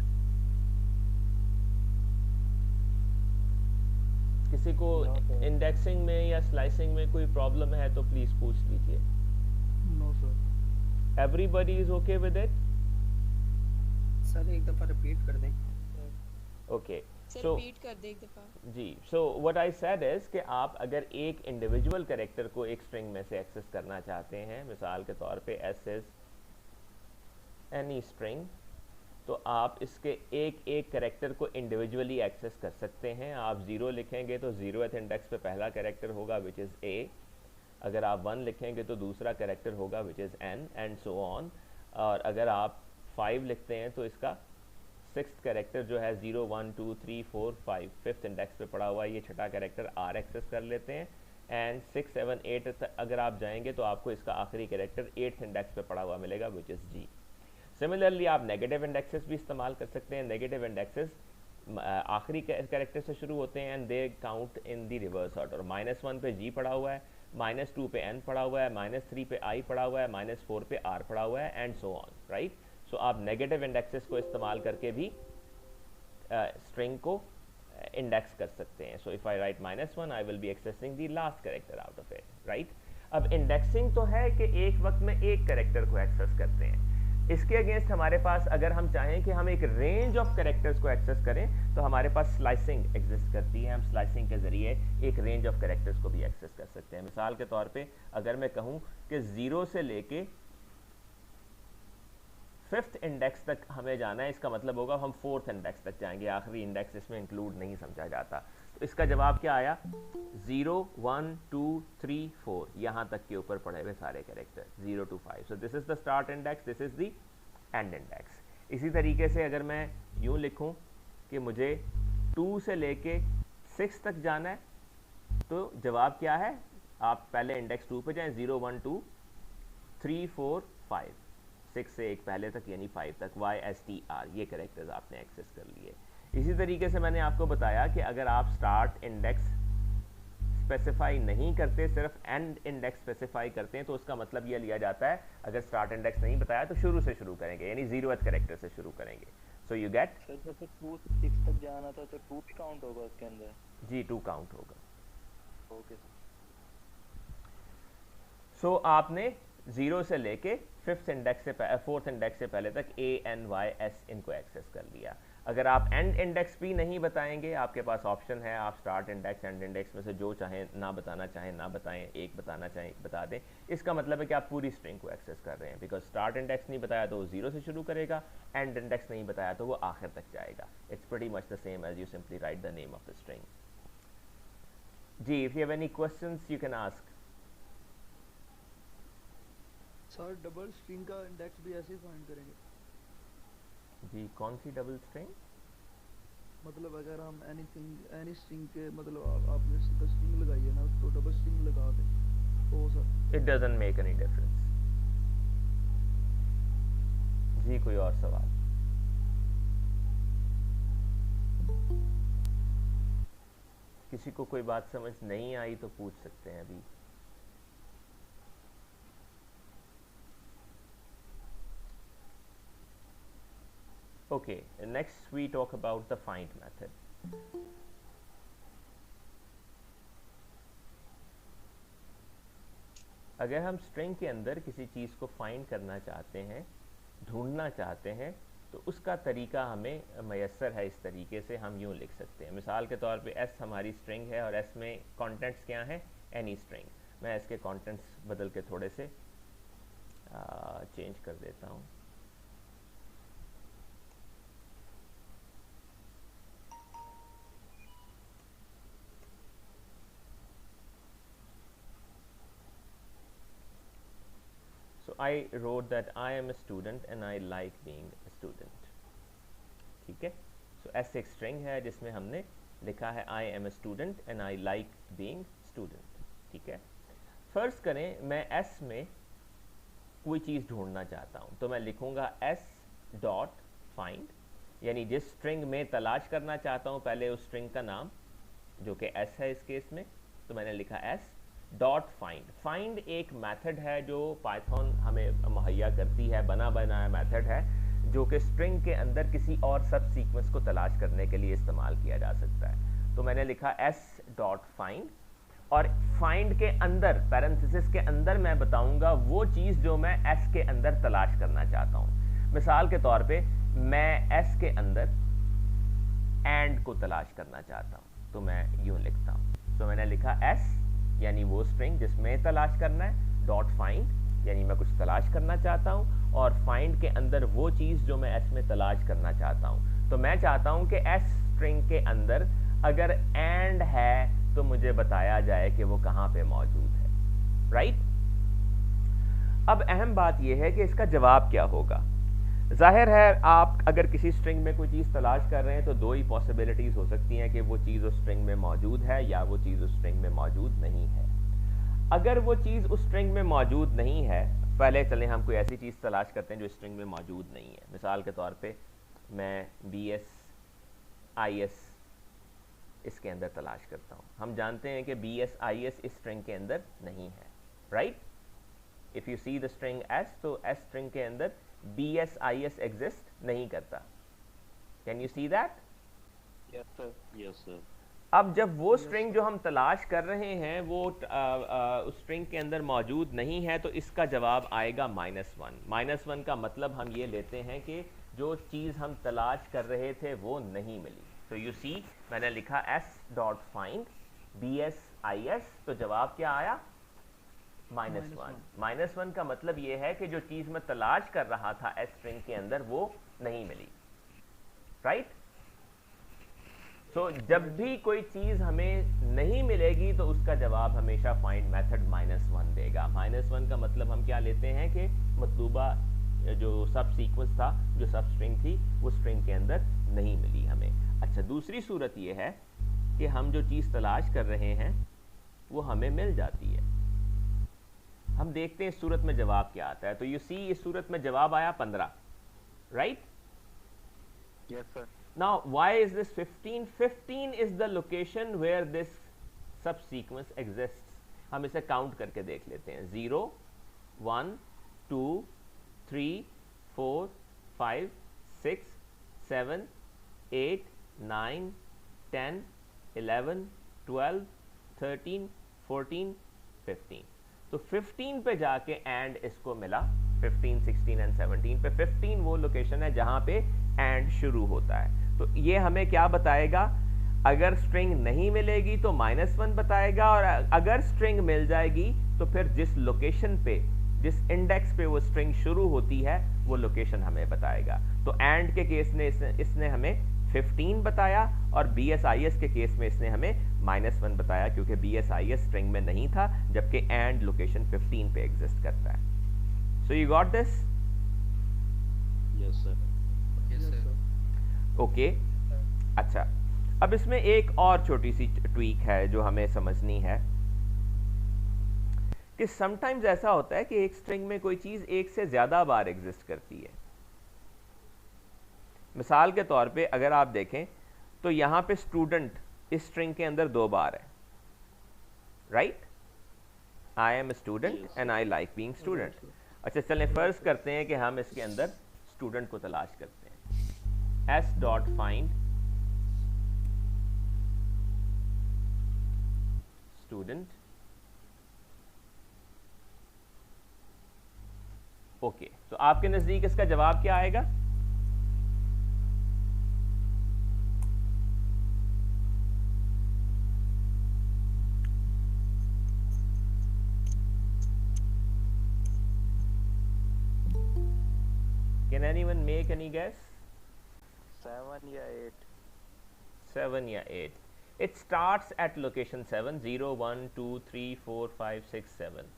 Speaker 1: किसी को इंडेक्सिंग में या स्लाइसिंग में कोई प्रॉब्लम है तो प्लीज पूछ लीजिए।
Speaker 3: No sir.
Speaker 1: Everybody is okay with it?
Speaker 5: Sir एक दफा रिपीट कर दें।
Speaker 1: ओके
Speaker 6: सर रिपीट कर दे एक दफा।
Speaker 1: जी, so what I said is कि आप अगर एक इंडिविजुअल कैरेक्टर को एक स्ट्रिंग में से एक्सेस करना चाहते हैं, मिसाल के तौर पे एस इज एनी स्ट्रिंग, तो आप इसके एक एक कैरेक्टर को इंडिविजुअली एक्सेस कर सकते हैं। आप 0 लिखेंगे तो 0th इंडेक्स पे पहला कैरेक्टर होगा विच इज़ ए, अगर आप 1 लिखेंगे तो दूसरा कैरेक्टर होगा which is an and so on. और अगर आप 5 लिखते हैं तो इसका 6th कैरेक्टर जो है 0 1 2 3 4 5 5th इंडेक्स पे पड़ा हुआ है, ये छठा कैरेक्टर आर एक्सेस कर लेते हैं। एंड 6 7 8 अगर आप जाएंगे तो आपको इसका आखिरी कैरेक्टर 8th इंडेक्स पे पड़ा हुआ मिलेगा विच इज़ जी। सिमिलरली आप नेगेटिव इंडेक्सेस भी इस्तेमाल कर सकते हैं। नेगेटिव इंडेक्सेस आखिरी कैरेक्टर से शुरू होते हैं and they count in the reverse order. -1 पे जी पड़ा हुआ है, -2 पे एन पड़ा हुआ है, -3 पे आई पड़ा हुआ है, -4 पे आर पड़ा हुआ है एंड सो ऑन, राइट। सो आप नेगेटिव इंडेक्सेस को इस्तेमाल करके भी स्ट्रिंग को इंडेक्स कर सकते हैं। So if I right -1 I will be accessing the last character out of it, right. अब इंडेक्सिंग तो है कि एक वक्त में एक कैरेक्टर को एक्सेस करते हैं। इसके अगेंस्ट हमारे पास अगर हम चाहें कि हम एक रेंज ऑफ कैरेक्टर्स को एक्सेस करें तो हमारे पास स्लाइसिंग एग्जिस्ट करती है। हम स्लाइसिंग के जरिए एक रेंज ऑफ कैरेक्टर्स को भी एक्सेस कर सकते हैं। मिसाल के तौर पे अगर मैं कहूं कि 0 से लेके 5th इंडेक्स तक हमें जाना है, इसका मतलब होगा हम 4th इंडेक्स तक जाएंगे, आखिरी इंडेक्स इसमें इंक्लूड नहीं समझा जाता। तो इसका जवाब क्या आया? 0 1 2 3 4 यहाँ तक के ऊपर पड़े हुए सारे character 0 to 5। So this is the start index, this is the end index. इसी तरीके से अगर मैं यूँ लिखूँ कि मुझे 2 से लेके 6 तक जाना है तो जवाब क्या है? आप पहले इंडेक्स 2 पे जाएं, 0 1 2 3 4 5, 6 से एक पहले तक यानी 5 तक, YSTR ये कैरेक्टर्स आपने एक्सेस कर लिए। इसी तरीके से मैंने आपको बताया कि अगर आप स्टार्ट इंडेक्स स्पेसिफाई नहीं करते, सिर्फ एंड इंडेक्स स्पेसिफाई करते हैं तो उसका मतलब ये लिया जाता है अगर स्टार्ट इंडेक्स नहीं बताया तो शुरू से शुरू करेंगे, यानी 0th कैरेक्टर से शुरू करेंगे। So you get.
Speaker 2: सर जैसे 2 से 6 तक जाना था तो 2 भी काउंट होगा उसके अंदर?
Speaker 1: जी 2 काउंट होगा।
Speaker 2: ओके।
Speaker 1: सो आपने 0 से लेके 4th इंडेक्स से पहले तक ANYS इनको एक्सेस कर लिया। अगर आप एंड इंडेक्स भी नहीं बताएंगे, आपके पास ऑप्शन है, आप स्टार्ट इंडेक्स एंड इंडेक्स में से जो चाहें ना बताना चाहें ना बताएं, एक बताना चाहें बता दें। इसका मतलब है कि आप पूरी स्ट्रिंग को एक्सेस कर रहे हैं, बिकॉज स्टार्ट इंडेक्स नहीं बताया तो वो 0 से शुरू करेगा, एंड इंडेक्स नहीं बताया तो वो आखिर तक जाएगा। It's pretty much the same as you simply write the name of the string. जी, if you have any questions you can ask.
Speaker 3: Sir double string का इंडेक्स भी ऐसे ही फाइंड करेंगे?
Speaker 1: जी कौन सी डबल स्ट्रिंग?
Speaker 3: मतलब अगर हम एनी स्ट्रिंग के मतलब आपने सिंगल स्ट्रिंग लगाई है ना तो डबल स्ट्रिंग लगा दें तो sir?
Speaker 1: It doesn't make any difference. जी कोई और सवाल? किसी को कोई बात समझ नहीं आई तो पूछ सकते हैं अभी। Okay, next we talk about the find method. अगर हम स्ट्रिंग के अंदर किसी चीज़ को फाइंड करना चाहते हैं, ढूंढना चाहते हैं, तो उसका तरीका हमें मैसर है। इस तरीके से हम यूँ लिख सकते हैं। मिसाल के तौर पे s हमारी स्ट्रिंग है और s में कंटेंट्स क्या हैं, एनी स्ट्रिंग। मैं इसके कंटेंट्स बदल के थोड़े से चेंज कर देता हूँ। So I wrote that I am a student and I like being a student। ठीक है। So S एक स्ट्रिंग है जिसमें हमने लिखा है I am a student and I like being student। ठीक है। फर्ज करें मैं S में कोई चीज़ ढूंढना चाहता हूँ, तो मैं लिखूँगा S डॉट फाइंड, यानी जिस स्ट्रिंग में तलाश करना चाहता हूँ पहले उस स्ट्रिंग का नाम जो कि S है इस केस में, तो मैंने लिखा S डॉट फाइंड। फाइंड एक मेथड है जो पाइथन हमें मुहैया करती है, बना बनाया मेथड है जो कि स्ट्रिंग के अंदर किसी और सब सीक्वेंस को तलाश करने के लिए इस्तेमाल किया जा सकता है। तो मैंने लिखा s डॉट फाइंड, और फाइंड के अंदर पैरेंथेसिस के अंदर मैं बताऊंगा वो चीज़ जो मैं s के अंदर तलाश करना चाहता हूँ। मिसाल के तौर पे मैं s के अंदर एंड को तलाश करना चाहता हूँ, तो मैं यूँ लिखता हूँ। तो मैंने लिखा s यानी वो स्ट्रिंग जिसमें तलाश करना है, डॉट फाइंड यानी मैं कुछ तलाश करना चाहता हूँ, और फाइंड के अंदर वो चीज़ जो मैं s में तलाश करना चाहता हूँ। तो मैं चाहता हूँ कि s स्ट्रिंग के अंदर अगर एंड है तो मुझे बताया जाए कि वो कहाँ पे मौजूद है, राइट। अब अहम बात यह है कि इसका जवाब क्या होगा। जाहिर है आप अगर किसी स्ट्रिंग में कोई चीज़ तलाश कर रहे हैं तो दो ही पॉसिबिलिटीज़ हो सकती हैं कि वो चीज़ उस स्ट्रिंग में मौजूद है या वो चीज़ उस स्ट्रिंग में मौजूद नहीं है। अगर वो चीज़ उस स्ट्रिंग में मौजूद नहीं है, पहले चलें हम कोई ऐसी चीज़ तलाश करते हैं जो स्ट्रिंग में मौजूद नहीं है। मिसाल के तौर पे मैं BSIS इसके अंदर तलाश करता हूँ। हम जानते हैं कि BSIS इस स्ट्रिंग के अंदर नहीं है, right. If you see the string S, तो S स्ट्रिंग के अंदर BSIS एग्जिस्ट नहीं करता। Can you see that?
Speaker 2: Yes sir, yes sir.
Speaker 1: अब जब वो स्ट्रिंग जो हम तलाश कर रहे हैं वो उस स्ट्रिंग के अंदर मौजूद नहीं है, तो इसका जवाब आएगा -1। -1 का मतलब हम ये लेते हैं कि जो चीज़ हम तलाश कर रहे थे वो नहीं मिली। तो यू सी मैंने लिखा s डॉट फाइंड BSIS, तो जवाब क्या आया? -1। -1 का मतलब ये है कि जो चीज़ मैं तलाश कर रहा था S स्ट्रिंग के अंदर वो नहीं मिली, राइट। सो जब भी कोई चीज़ हमें नहीं मिलेगी तो उसका जवाब हमेशा फाइंड मेथड -1 देगा। -1 का मतलब हम क्या लेते हैं कि मतलूबा जो सब सीक्वेंस था, जो सब स्ट्रिंग थी, वो स्ट्रिंग के अंदर नहीं मिली हमें। अच्छा, दूसरी सूरत ये है कि हम जो चीज़ तलाश कर रहे हैं वो हमें मिल जाती है। हम देखते हैं इस सूरत में जवाब क्या आता है। तो यू सी इस सूरत में जवाब आया 15, right.
Speaker 2: Yes sir.
Speaker 1: Now why is this 15? 15 is the location where this subsequence exists. हम इसे काउंट करके देख लेते हैं। 0 1 2 3 4 5 6 7 8 9 10 11 12 13 14 15। तो 15 पे जाके एंड इसको मिला। 15 16 एंड 17 पे 15 वो लोकेशन है जहां पे एंड शुरू होता है। तो ये हमें क्या बताएगा? अगर स्ट्रिंग नहीं मिलेगी तो -1 बताएगा, और अगर स्ट्रिंग मिल जाएगी तो फिर जिस लोकेशन पे, जिस इंडेक्स पे वो स्ट्रिंग शुरू होती है वो लोकेशन हमें बताएगा। तो एंड के केस में इसने हमें 15 बताया, और BSIS के केस में इसने हमें -1 बताया, क्योंकि BSIS स्ट्रिंग में नहीं था, जबकि एंड लोकेशन 15 पे एग्जिस्ट करता है। So you got this?
Speaker 2: Yes sir.
Speaker 4: Yes sir.
Speaker 1: Okay. अच्छा, अब इसमें एक और छोटी सी ट्वीक है जो हमें समझनी है कि समटाइम्स ऐसा होता है कि एक स्ट्रिंग में कोई चीज़ एक से ज़्यादा बार एग्जिस्ट करती है। मिसाल के तौर पे अगर आप देखें तो यहाँ पे स्टूडेंट इस स्ट्रिंग के अंदर 2 बार है, right. I am student and I like being student. अच्छा, चलें फर्ज करते हैं कि हम इसके अंदर स्टूडेंट को तलाश करते हैं। S dot find student, okay, तो आपके नज़दीक इसका जवाब क्या आएगा? Can anyone make any guess?
Speaker 2: 7 या 8.
Speaker 1: 7 या 8. It starts at location 7, 0, 1, 2, 3, 4, 5, 6, 7.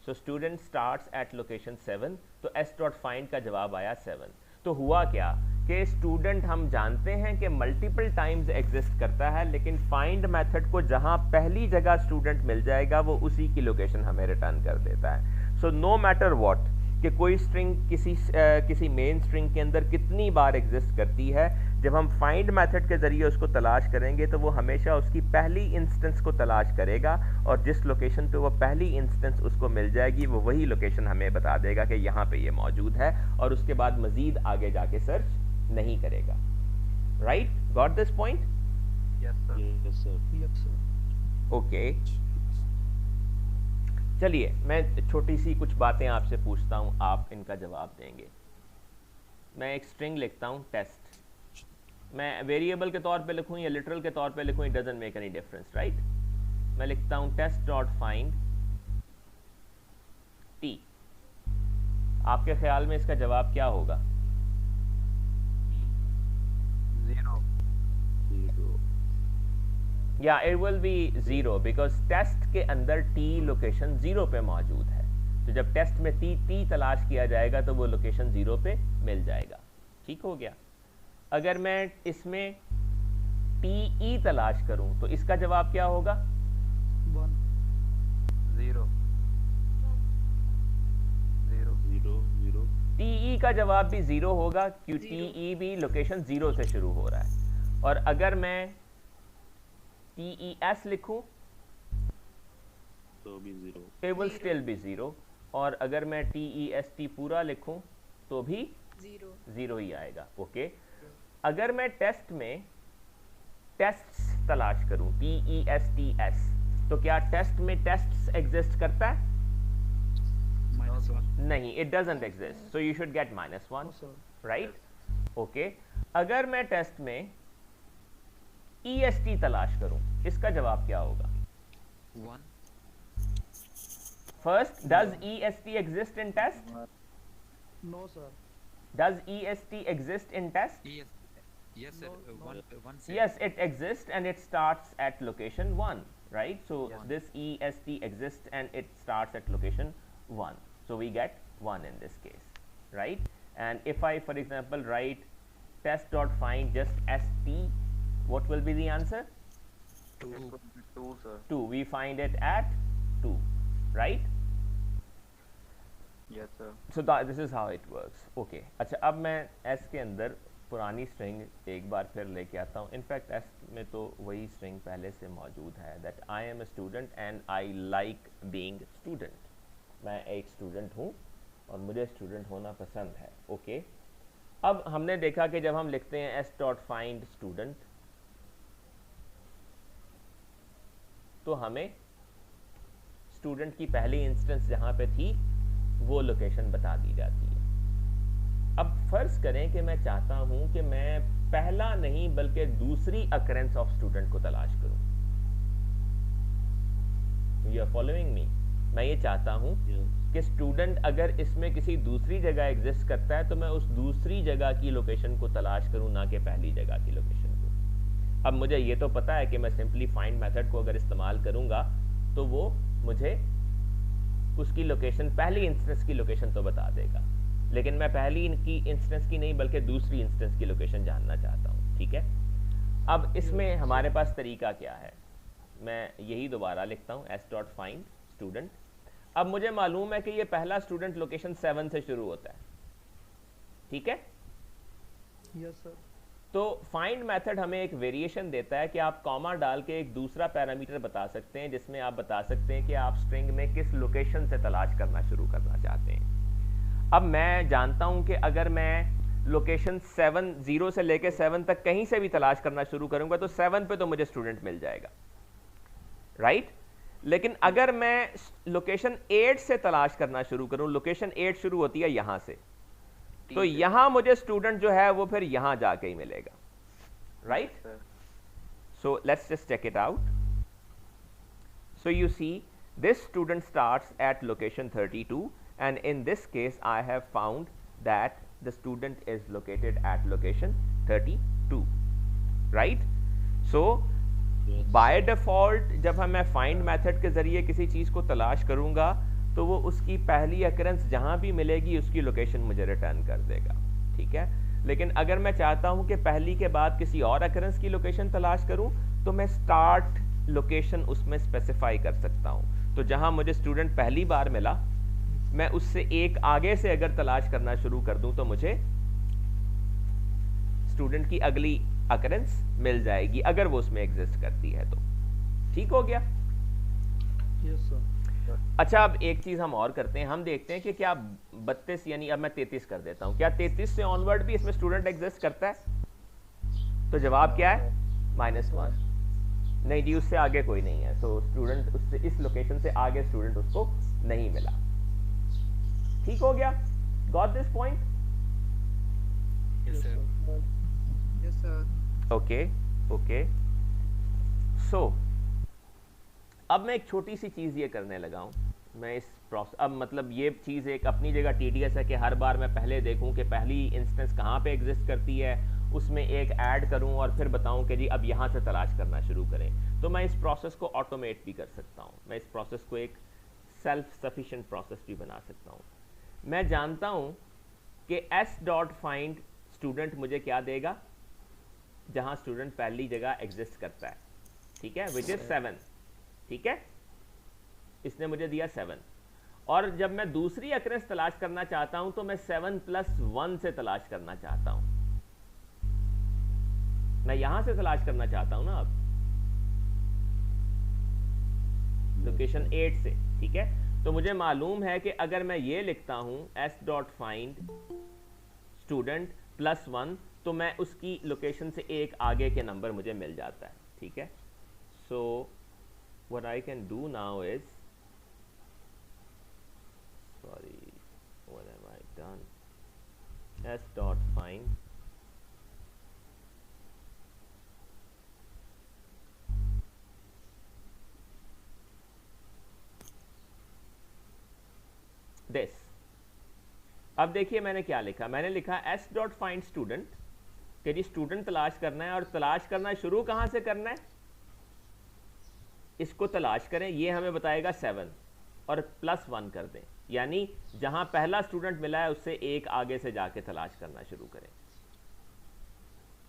Speaker 1: So student starts at location 7. तो s dot find का जवाब आया 7. तो हुआ क्या कि स्टूडेंट हम जानते हैं कि मल्टीपल टाइम्स एग्जिस्ट करता है, लेकिन फाइंड मेथड को जहां पहली जगह स्टूडेंट मिल जाएगा वो उसी की लोकेशन हमें रिटर्न कर देता है. सो नो मैटर व्हाट कि कोई स्ट्रिंग किसी मेन स्ट्रिंग के अंदर कितनी बार एग्जिस्ट करती है, जब हम फाइंड मेथड के ज़रिए उसको तलाश करेंगे तो वो हमेशा उसकी पहली इंस्टेंस को तलाश करेगा, और जिस लोकेशन पे वो पहली इंस्टेंस उसको मिल जाएगी वो वही लोकेशन हमें बता देगा कि यहाँ पे ये मौजूद है, और उसके बाद मज़ीद आगे जाके सर्च नहीं करेगा. Right, got this point?
Speaker 2: Yes sir.
Speaker 1: Okay, चलिए मैं छोटी सी कुछ बातें आपसे पूछता हूँ, आप इनका जवाब देंगे. मैं एक स्ट्रिंग लिखता हूँ टेस्ट. मैं वेरिएबल के तौर पे लिखूँ या लिटरल के तौर पे लिखूँ, it doesn't make any difference, right? मैं लिखता हूँ टेस्ट डॉट फाइंड टी. आपके ख्याल में इसका जवाब क्या होगा?
Speaker 2: 0.
Speaker 1: या it will be 0 because test के अंदर टी लोकेशन 0 पे मौजूद है. तो जब टेस्ट में टी तलाश किया जाएगा तो वो लोकेशन 0 पे मिल जाएगा. ठीक हो गया. अगर मैं इसमें टी तलाश करूं तो इसका जवाब क्या होगा?
Speaker 2: 0.
Speaker 1: टी का जवाब भी 0 होगा क्योंकि टी भी लोकेशन 0 से शुरू हो रहा है. और अगर मैं TES लिखूं
Speaker 7: तो भी 0.
Speaker 1: it will still be 0. और अगर मैं TEST पूरा लिखूं तो भी 0 ही आएगा. ओके, अगर मैं टेस्ट में टेस्ट्स तलाश करूं TESTS तो क्या टेस्ट में टेस्ट्स एग्जिस्ट करता है?
Speaker 7: -1.
Speaker 1: नहीं, it doesn't exist. So you should get -1, right? Okay, अगर मैं टेस्ट में EST तलाश करूं इसका जवाब क्या होगा?
Speaker 7: 1.
Speaker 1: First, does EST exist in test?
Speaker 3: No sir.
Speaker 1: Does EST exist in test?
Speaker 7: Yes sir. One set.
Speaker 1: Yes, it exists and it starts at location 1, right? So
Speaker 7: Yes.
Speaker 1: this EST exists and it starts at location 1. So we get 1 in this case, right? And if I, for example, write test.find just ST, what will be the answer?
Speaker 2: 2 sir.
Speaker 1: 2. We find it at 2, right?
Speaker 2: Yes sir.
Speaker 1: So this is how it works. Okay. अच्छा, अब मैं S के अंदर पुरानी string एक बार फिर लेके आता हूँ. इनफैक्ट S में तो वही स्ट्रिंग पहले से मौजूद है, that I am a student and I like being student. मैं एक स्टूडेंट हूँ और मुझे स्टूडेंट होना पसंद है. ओके, अब हमने देखा कि जब हम लिखते हैं s.find student तो हमें स्टूडेंट की पहली इंस्टेंस जहाँ पे थी वो लोकेशन बता दी जाती है. अब फर्ज करें कि मैं चाहता हूं कि मैं पहला नहीं बल्कि दूसरी अकरेंस ऑफ स्टूडेंट को तलाश करूं. You are following me? मैं ये चाहता हूं कि स्टूडेंट अगर इसमें किसी दूसरी जगह एग्जिस्ट करता है तो मैं उस दूसरी जगह की लोकेशन को तलाश करूं, ना कि पहली जगह की लोकेशन को. अब मुझे ये तो पता है कि मैं सिंपली फाइंड मेथड को अगर इस्तेमाल करूंगा तो वो मुझे उसकी लोकेशन, पहली इंस्टेंस की लोकेशन तो बता देगा, लेकिन मैं पहली की इंस्टेंस की नहीं बल्कि दूसरी इंस्टेंस की लोकेशन जानना चाहता हूँ. ठीक है, अब इसमें हमारे पास तरीका क्या है? मैं यही दोबारा लिखता हूँ s.find student. अब मुझे मालूम है कि ये पहला स्टूडेंट लोकेशन 7 से शुरू होता है. ठीक है,
Speaker 3: यस सर.
Speaker 1: तो फाइंड मेथड हमें एक वेरिएशन देता है कि आप कॉमा डाल के एक दूसरा पैरामीटर बता सकते हैं जिसमें आप बता सकते हैं कि आप स्ट्रिंग में किस लोकेशन से तलाश करना शुरू करना चाहते हैं. अब मैं जानता हूं कि अगर मैं लोकेशन 0 से लेके 7 तक कहीं से भी तलाश करना शुरू करूंगा तो 7 पे तो मुझे स्टूडेंट मिल जाएगा, राइट? लेकिन अगर मैं लोकेशन 8 से तलाश करना शुरू करूं, लोकेशन 8 शुरू होती है यहां से, तो यहां मुझे स्टूडेंट जो है वो फिर यहां जाके ही मिलेगा, right? So let's just check it out. So you see this student starts at location 32, and in this case I have found that the student is located at location 32, right? So by default जब मैं find method के जरिए किसी चीज को तलाश करूंगा तो वो उसकी पहली occurrence जहां भी मिलेगी उसकी लोकेशन मुझे रिटर्न कर देगा, ठीक है? लेकिन अगर मैं चाहता हूं कि पहली के बाद किसी और occurrence की लोकेशन तलाश करूं तो मैं स्टार्ट लोकेशन उसमें स्पेसिफाई कर सकता हूं. तो जहां मुझे स्टूडेंट पहली बार मिला, मैं उससे एक आगे से अगर तलाश करना शुरू कर दूं तो मुझे स्टूडेंट की अगली अकरेंस मिल जाएगी अगर वो उसमें एग्जिस्ट करती है तो. ठीक हो गया?
Speaker 3: Yes sir.
Speaker 1: अच्छा, अब एक चीज हम और करते हैं, हम देखते हैं कि क्या 32 यानी अब मैं 33 कर देता हूं, क्या 33 से ऑनवर्ड भी इसमें स्टूडेंट एग्जिस्ट करता है? तो जवाब क्या है? -1. नहीं जी, उससे आगे कोई नहीं है. सो स्टूडेंट उससे इस लोकेशन से आगे स्टूडेंट उसको नहीं मिला. ठीक हो गया? Got this point?
Speaker 7: Yes, sir.
Speaker 5: Yes, sir.
Speaker 1: Okay okay. So अब मैं एक छोटी सी चीज ये करने लगा हूं. मैं इस प्रोसेस, अब मतलब ये चीज एक अपनी जगह टीडीएस है कि हर बार मैं पहले देखूं कि पहली इंस्टेंस कहां पे एग्जिस्ट करती है, उसमें एक ऐड करूं और फिर बताऊं कि जी अब यहां से तलाश करना शुरू करें. तो मैं इस प्रोसेस को ऑटोमेट भी कर सकता हूं. मैं इस प्रोसेस को एक सेल्फ सफिशिएंट प्रोसेस भी बना सकता हूं. मैं जानता हूं कि s.find स्टूडेंट मुझे क्या देगा जहां स्टूडेंट पहली जगह एग्जिस्ट करता है, ठीक है, विच इज 7. ठीक है, इसने मुझे दिया 7. और जब मैं दूसरी अक्रेंस तलाश करना चाहता हूं तो मैं 7 + 1 से तलाश करना चाहता हूं. मैं यहां से तलाश करना चाहता हूं ना अब लोकेशन 8 से, ठीक है? तो मुझे मालूम है कि अगर मैं ये लिखता हूं s.find स्टूडेंट +1 तो मैं उसकी लोकेशन से एक आगे के नंबर मुझे मिल जाता है, ठीक है? सो what I can do now is, sorry what have I done, s.find this. अब देखिए मैंने क्या लिखा, मैंने लिखा s.find स्टूडेंट कि जी स्टूडेंट तलाश करना है और तलाश करना शुरू कहां से करना है, इसको तलाश करें, ये हमें बताएगा 7 और +1 कर दें, यानी जहां पहला स्टूडेंट मिला है उससे एक आगे से जाके तलाश करना शुरू करें.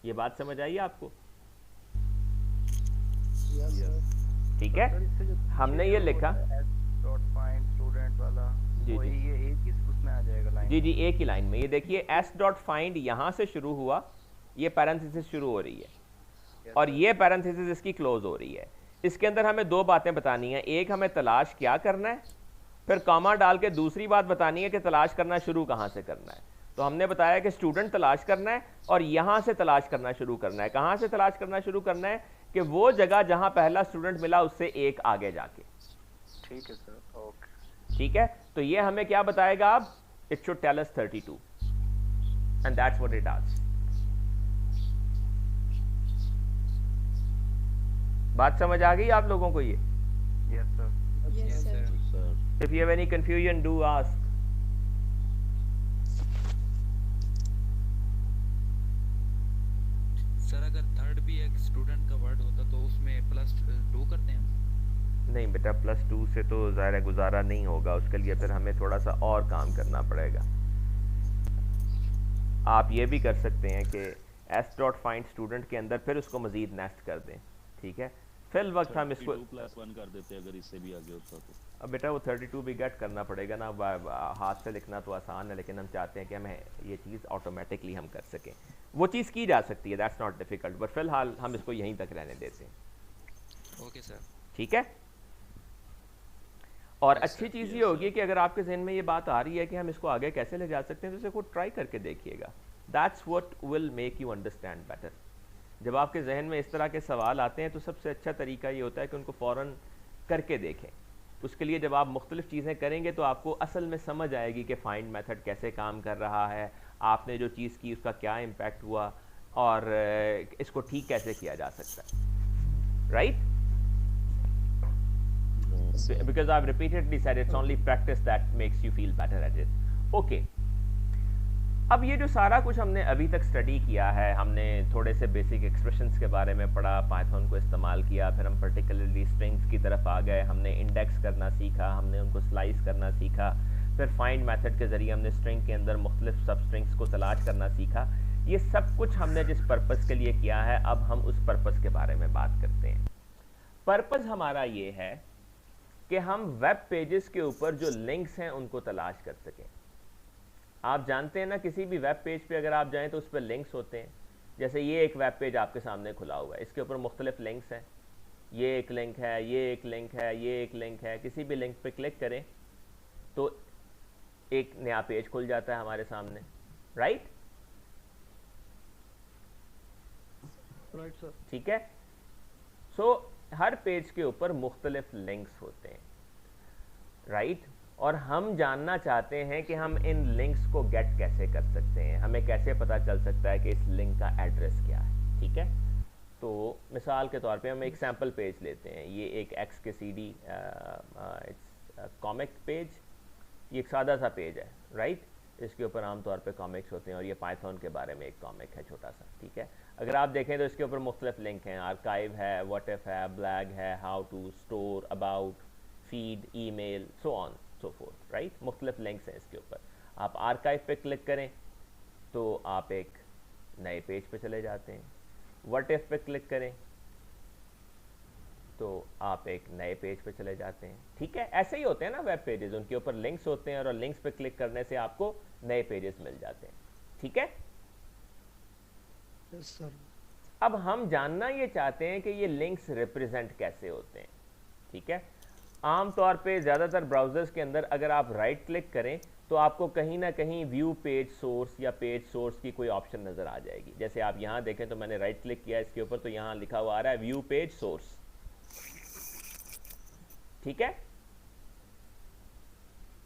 Speaker 1: ये बात समझ आई आपको?
Speaker 3: Yes sir.
Speaker 1: ठीक है, हमने ये लिखा
Speaker 2: s.find स्टूडेंट वाला,
Speaker 1: जी
Speaker 2: वही
Speaker 1: जी
Speaker 2: ये एक ही उसमें आ जाएगा लाइन.
Speaker 1: जी जी, एक ही लाइन में. ये देखिए s.find यहां से शुरू हुआ, ये पैरेंथेसिस शुरू हो रही है और ये पैरेंथेसिस इसकी क्लोज हो रही है. इसके अंदर हमें दो बातें बतानी है, एक हमें तलाश क्या करना है, फिर कॉमा डाल के दूसरी बात बतानी है कि तलाश करना शुरू कहां से करना है. तो हमने बताया कि स्टूडेंट तलाश करना है और यहां से तलाश करना शुरू करना है. कहां से तलाश करना शुरू करना है कि वो जगह जहां पहला स्टूडेंट मिला उससे एक आगे जाके.
Speaker 2: ठीक है सर, ओके.
Speaker 1: ठीक है, तो ये हमें क्या बताएगा अब, it should tell us 32 and that's what it does. बात समझ आ गई आप लोगों को? ये
Speaker 2: yes sir.
Speaker 6: Yes, sir.
Speaker 1: If you have any confusion do ask.
Speaker 7: Sir अगर थर्ड भी एक स्टूडेंट का वर्ड होता तो उसमें +2 करते हैं हम?
Speaker 1: नहीं बेटा, +2 से तो ज़ाहिर गुजारा नहीं होगा, उसके लिए फिर हमें थोड़ा सा और काम करना पड़ेगा. आप ये भी कर सकते हैं कि s.find स्टूडेंट के अंदर फिर उसको मजीद नेस्ट कर दें, ठीक है? फिल वक्त हम इसको
Speaker 8: 32 + 1 कर देते अगर इससे भी आगे होता तो.
Speaker 1: अब बेटा वो 32 भी गेट करना पड़ेगा ना, हाथ से लिखना तो आसान है, लेकिन हम चाहते हैं कि हमें ये चीज़ ऑटोमेटिकली हम कर सकें. वो चीज़ की जा सकती है, दैट्स नॉट डिफ़िकल्ट, बट फिलहाल हम इसको यहीं तक रहने देते हैं.
Speaker 7: Okay sir.
Speaker 1: ठीक है? और अच्छी चीज़ ये होगी कि अगर आपके जहन में ये बात आ रही है कि हम इसको आगे कैसे ले जा सकते हैं तो इसे खुद ट्राई करके देखिएगा. That's what will make you understand better. जब आपके जहन में इस तरह के सवाल आते हैं तो सबसे अच्छा तरीका ये होता है कि उनको फ़ौरन करके देखें। उसके लिए जब आप मुख्तलिफ़ चीज़ें करेंगे तो आपको असल में समझ आएगी कि फाइंड मेथड कैसे काम कर रहा है, आपने जो चीज़ की उसका क्या इम्पैक्ट हुआ और इसको ठीक कैसे किया जा सकता है, right? Because I've repeatedly said it's only practice that makes you feel better at it. Okay. अब ये जो सारा कुछ हमने अभी तक स्टडी किया है, हमने थोड़े से बेसिक एक्सप्रेशंस के बारे में पढ़ा, पाइथन को इस्तेमाल किया, फिर हम पर्टिकुलरली स्ट्रिंग्स की तरफ आ गए, हमने इंडेक्स करना सीखा, हमने उनको स्लाइस करना सीखा, फिर फाइंड मेथड के ज़रिए हमने स्ट्रिंग के अंदर मुख्तलिफ सब स्ट्रिंग्स को तलाश करना सीखा। ये सब कुछ हमने जिस पर्पज़ के लिए किया है, अब हम उस पर्पज़ के बारे में बात करते हैं। पर्पज़ हमारा ये है कि हम वेब पेजेस के ऊपर जो लिंक्स हैं उनको तलाश कर सकें। आप जानते हैं ना, किसी भी वेब पेज पे अगर आप जाएं तो उस पर लिंक्स होते हैं। जैसे ये एक वेब पेज आपके सामने खुला हुआ है, इसके ऊपर मुख्तलिफ लिंक्स हैं, ये एक लिंक है, ये एक लिंक है, ये एक लिंक है। किसी भी लिंक पे क्लिक करें तो एक नया पेज खुल जाता है हमारे सामने, राइट?
Speaker 3: Right sir.
Speaker 1: ठीक है। सो हर पेज के ऊपर मुख्तलिफ लिंक्स होते हैं, राइट? और हम जानना चाहते हैं कि हम इन लिंक्स को गेट कैसे कर सकते हैं, हमें कैसे पता चल सकता है कि इस लिंक का एड्रेस क्या है, ठीक है? तो मिसाल के तौर पे हम एक सैम्पल पेज लेते हैं, ये एक XKCD कॉमिक पेज, ये एक सादा सा पेज है, राइट? इसके ऊपर आमतौर पे कॉमिक्स होते हैं और ये पाइथन के बारे में एक कॉमिक है छोटा सा, ठीक है? अगर आप देखें तो इसके ऊपर मुख्तलिफ लिंक हैं, आर्काइव है, व्हाट इफ है, ब्लैग है, how to, store, about, feed, email, so on so forth, right? मुख्तलिफ लिंक्स हैं इसके ऊपर। आप आर्काइव पे क्लिक करें तो आप एक नए पेज पे चले जाते हैं, व्हाट इफ पे क्लिक करें तो आप एक नए पेज पे चले जाते हैं, ठीक है? ऐसे ही होते हैं ना वेब पेजेस, उनके ऊपर लिंक्स होते हैं और लिंक्स पे क्लिक करने से आपको नए पेजेस मिल जाते हैं, ठीक है?
Speaker 3: Yes sir.
Speaker 1: अब हम जानना ये चाहते हैं कि ये लिंक्स रिप्रेजेंट कैसे होते हैं, ठीक है? आमतौर पे ज़्यादातर ब्राउज़र्स के अंदर अगर आप राइट क्लिक करें तो आपको कहीं ना कहीं व्यू पेज सोर्स या पेज सोर्स की कोई ऑप्शन नज़र आ जाएगी। जैसे आप यहाँ देखें तो मैंने राइट क्लिक किया इसके ऊपर, तो यहाँ लिखा हुआ आ रहा है व्यू पेज सोर्स, ठीक है?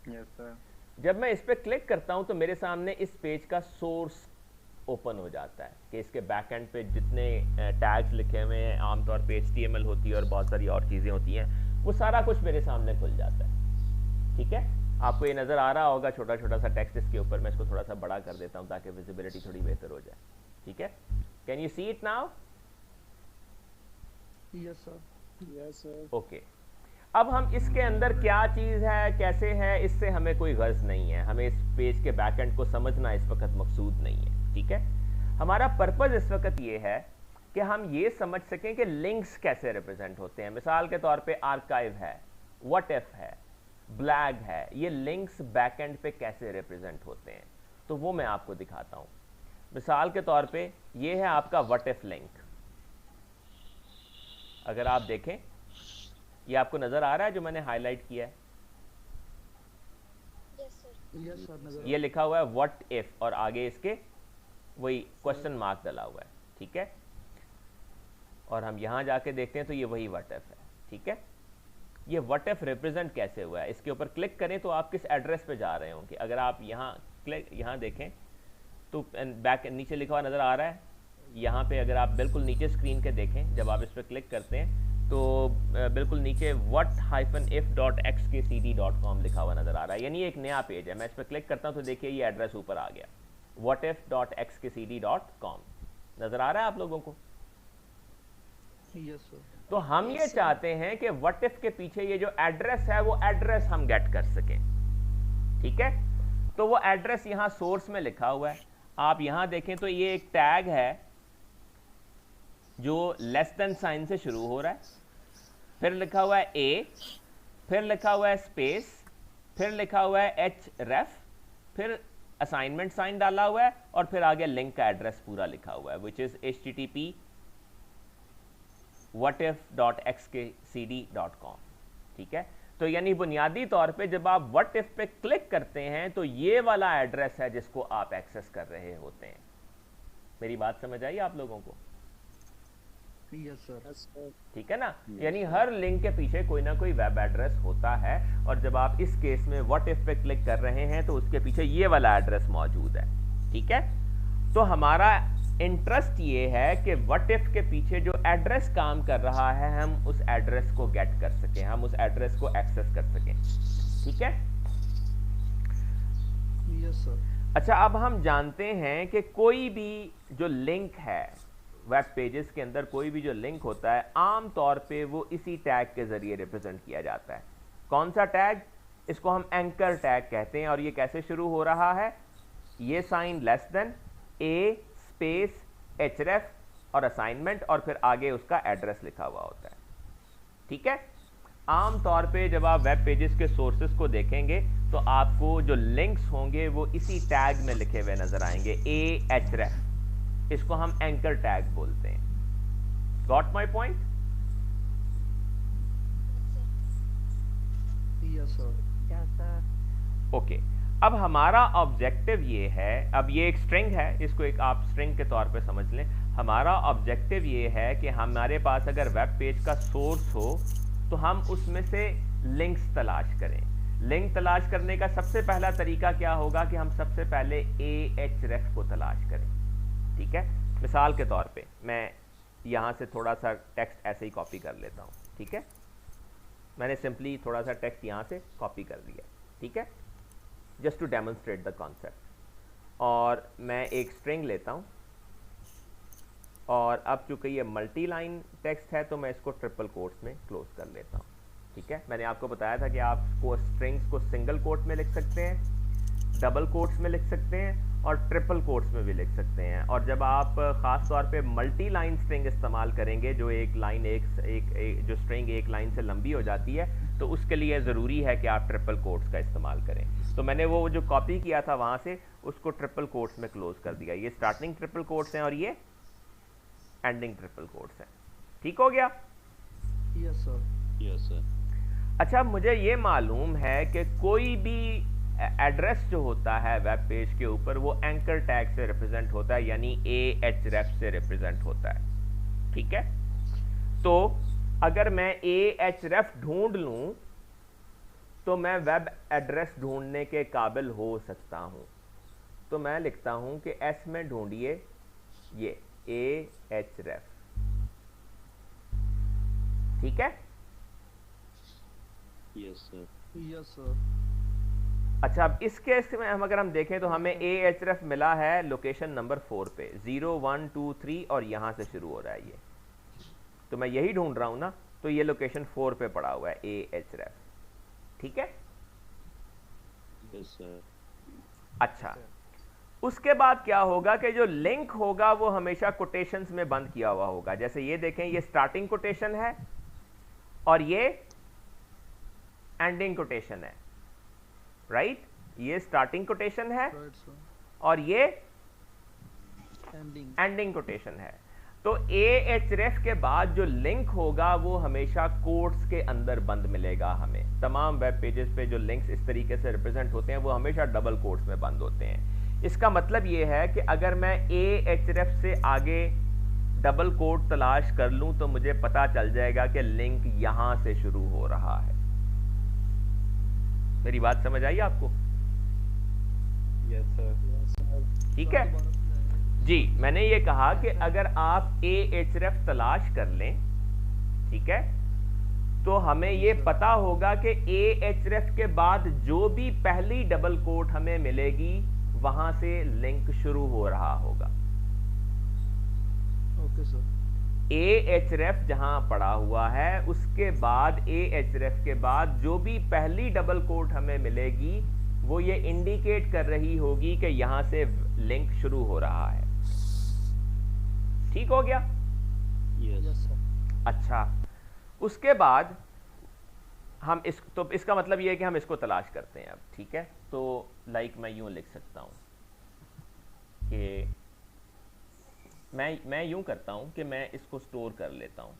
Speaker 2: Yes sir.
Speaker 1: जब मैं इस पर क्लिक करता हूँ तो मेरे सामने इस पेज का सोर्स ओपन हो जाता है कि इसके बैक एंड पे जितने टैग्स लिखे हुए हैं, आमतौर पे HTML होती है और बहुत सारी और चीज़ें होती हैं, वो सारा कुछ मेरे सामने खुल जाता है, ठीक है? आपको ये नज़र आ रहा होगा छोटा छोटा सा टेक्स्ट इसके ऊपर, मैं इसको थोड़ा सा बड़ा कर देता हूँ ताकि विजिबिलिटी थोड़ी बेहतर हो जाए, ठीक है? Can you see it now?
Speaker 3: Yes sir.
Speaker 5: Yes sir.
Speaker 1: Okay. अब हम इसके अंदर क्या चीज़ है, कैसे है, इससे हमें कोई गर्ज नहीं है, हमें इस पेज के बैक एंड को समझना इस वक्त मकसूद नहीं है, ठीक है? हमारा पर्पज़ इस वक्त ये है कि हम ये समझ सकें कि लिंक्स कैसे रिप्रेजेंट होते हैं। मिसाल के तौर पे आर्काइव है, व्हाट इफ है, ब्लैग है, ये लिंक्स बैक एंड पे कैसे रिप्रेजेंट होते हैं, तो वो मैं आपको दिखाता हूँ। मिसाल के तौर पे ये है आपका व्हाट इफ लिंक, अगर आप देखें ये आपको नज़र आ रहा है जो मैंने हाईलाइट किया है,
Speaker 3: यस सर नजर
Speaker 1: ये लिखा हुआ है व्हाट इफ और आगे इसके वही क्वेश्चन मार्क डाला हुआ है, ठीक है? और हम यहाँ जाके देखते हैं तो ये वही व्हाट इफ है, ठीक है? ये व्हाट इफ रिप्रेजेंट कैसे हुआ है, इसके ऊपर क्लिक करें तो आप किस एड्रेस पे जा रहे होंगे। अगर आप यहाँ देखें तो बैक नीचे लिखा हुआ नज़र आ रहा है, यहाँ पे अगर आप बिल्कुल नीचे स्क्रीन के देखें, जब आप इस पर क्लिक करते हैं तो बिल्कुल नीचे what-if.xkcd.com लिखा हुआ नज़र आ रहा है, यानी एक नया पेज है। मैं इस पर क्लिक करता हूँ तो देखिए ये एड्रेस ऊपर आ गया, what-if.xkcd.com नज़र आ रहा है आप लोगों को?
Speaker 3: Yes sir.
Speaker 1: तो हम ये चाहते हैं कि व्हाट इफ के पीछे ये जो एड्रेस है वो एड्रेस हम गेट कर सकें, ठीक है? तो वो एड्रेस यहाँ सोर्स में लिखा हुआ है, आप यहाँ देखें तो ये एक टैग है जो लेस देन साइन से शुरू हो रहा है, फिर लिखा हुआ है ए, फिर लिखा हुआ है स्पेस, फिर लिखा हुआ है href, फिर असाइनमेंट साइन डाला हुआ है और फिर आगे लिंक का एड्रेस पूरा लिखा हुआ है विच इज http whatif.xkcd.com, ठीक है? तो यानी बुनियादी तौर पे जब आप व्हाट इफ पे क्लिक करते हैं तो ये वाला एड्रेस है जिसको आप एक्सेस कर रहे होते हैं। मेरी बात समझ आई आप लोगों को?
Speaker 3: Yes sir.
Speaker 1: ठीक है ना।
Speaker 8: Yes,
Speaker 1: यानी
Speaker 8: sir.
Speaker 1: हर लिंक के पीछे कोई ना कोई वेब एड्रेस होता है, और जब आप इस केस में व्हाट इफ पे क्लिक कर रहे हैं तो उसके पीछे ये वाला एड्रेस मौजूद है। ठीक है, तो हमारा इंटरेस्ट ये है कि व्हाट इफ के पीछे जो एड्रेस काम कर रहा है हम उस एड्रेस को गेट कर सकें, हम उस एड्रेस को एक्सेस कर सकें। ठीक है,
Speaker 3: यस सर।
Speaker 1: अच्छा अब हम जानते हैं कि कोई भी जो लिंक है वेब पेजेस के अंदर, कोई भी जो लिंक होता है आम तौर पे वो इसी टैग के जरिए रिप्रेजेंट किया जाता है। कौन सा टैग? इसको हम एंकर टैग कहते हैं। और ये कैसे शुरू हो रहा है? ये साइन लेस देन ए स्पेस href और असाइनमेंट और फिर आगे उसका एड्रेस लिखा हुआ होता है। ठीक है, आम तौर पे जब आप वेब पेजेस के सोर्सेस को देखेंगे तो आपको जो लिंक्स होंगे वो इसी टैग में लिखे हुए नजर आएंगे, href। इसको हम एंकर टैग बोलते हैं। Got my point?
Speaker 3: Yes sir.
Speaker 1: Okay, अब हमारा ऑब्जेक्टिव ये है, अब ये एक स्ट्रिंग है, इसको एक आप स्ट्रिंग के तौर पे समझ लें। हमारा ऑब्जेक्टिव ये है कि हमारे पास अगर वेब पेज का सोर्स हो तो हम उसमें से लिंक्स तलाश करें। लिंक तलाश करने का सबसे पहला तरीका क्या होगा कि हम सबसे पहले ahref को तलाश करें। ठीक है, मिसाल के तौर पे मैं यहाँ से थोड़ा सा टेक्स्ट ऐसे ही कॉपी कर लेता हूँ। ठीक है, मैंने सिंपली थोड़ा सा टेक्स्ट यहाँ से कॉपी कर लिया। ठीक है, just to demonstrate the concept. और मैं एक स्ट्रिंग लेता हूँ, और अब चूंकि ये मल्टी लाइन टेक्स्ट है तो मैं इसको ट्रिपल कोट्स में क्लोज कर लेता हूँ। ठीक है, मैंने आपको बताया था कि आप स्ट्रिंग्स को सिंगल कोट में लिख सकते हैं, डबल कोट्स में लिख सकते हैं और ट्रिपल कोट्स में भी लिख सकते हैं। और जब आप ख़ास तौर पे मल्टी लाइन स्ट्रिंग इस्तेमाल करेंगे, जो एक लाइन जो स्ट्रिंग एक लाइन से लंबी हो जाती है, तो उसके लिए ज़रूरी है कि आप ट्रिपल कोट्स का इस्तेमाल करें। तो मैंने वो जो कॉपी किया था वहाँ से उसको ट्रिपल कोट्स में क्लोज कर दिया। ये स्टार्टिंग ट्रिपल कोट्स हैं और ये एंडिंग ट्रिपल कोट्स हैं। ठीक हो गया?
Speaker 3: Yes sir.
Speaker 8: Yes, sir.
Speaker 1: अच्छा, मुझे ये मालूम है कि कोई भी एड्रेस जो होता है वेब पेज के ऊपर वो एंकर टैग से रिप्रेजेंट होता है, यानी ahref से रिप्रेजेंट होता है। ठीक है, तो अगर मैं ahref ढूंढ लूं तो मैं वेब एड्रेस ढूंढने के काबिल हो सकता हूं। तो मैं लिखता हूं कि s में ढूंढिए ये ahref। ठीक है,
Speaker 8: Yes, sir.
Speaker 3: Yes sir.
Speaker 1: अच्छा अब इस केस में अगर हम देखें तो हमें ahref मिला है लोकेशन नंबर 4 पे, 0 1 2 3 और यहां से शुरू हो रहा है ये। तो मैं यही ढूंढ रहा हूं ना, तो ये लोकेशन 4 पे पड़ा हुआ है ahref। ठीक है,
Speaker 8: Yes, sir.
Speaker 1: अच्छा उसके बाद क्या होगा कि जो लिंक होगा वो हमेशा कोटेशंस में बंद किया हुआ होगा। जैसे ये देखें, ये स्टार्टिंग कोटेशन है और ये एंडिंग कोटेशन है, राइट? ये स्टार्टिंग कोटेशन है
Speaker 3: राइट सर।
Speaker 1: और ये
Speaker 3: एंडिंग।
Speaker 1: एंडिंग कोटेशन है। तो ahref के बाद जो लिंक होगा वो हमेशा कोट्स के अंदर बंद मिलेगा हमें। तमाम वेब पेजेस पे जो लिंक्स इस तरीके से रिप्रेजेंट होते हैं वो हमेशा डबल कोट्स में बंद होते हैं। इसका मतलब ये है कि अगर मैं ahref से आगे डबल कोट तलाश कर लूं तो मुझे पता चल जाएगा कि लिंक यहां से शुरू हो रहा है। मेरी बात समझ आई आपको?
Speaker 2: Yes sir.
Speaker 1: ठीक है जी, मैंने ये कहा कि अगर आप ahref तलाश कर लें, ठीक है, तो हमें ये पता होगा कि ahref के बाद जो भी पहली डबल कोट हमें मिलेगी वहां से लिंक शुरू हो रहा होगा।
Speaker 3: Okay sir.
Speaker 1: ahref जहां पड़ा हुआ है उसके बाद ahref के बाद जो भी पहली डबल कोट हमें मिलेगी वो ये इंडिकेट कर रही होगी कि यहां से लिंक शुरू हो रहा है। ठीक हो गया?
Speaker 8: Yes.
Speaker 3: Yes sir.
Speaker 1: अच्छा, उसके बाद हम तो इसका मतलब ये है कि हम इसको तलाश करते हैं अब। ठीक है, तो लाइक मैं यूं लिख सकता हूं कि मैं यूं करता हूं कि मैं इसको स्टोर कर लेता हूं।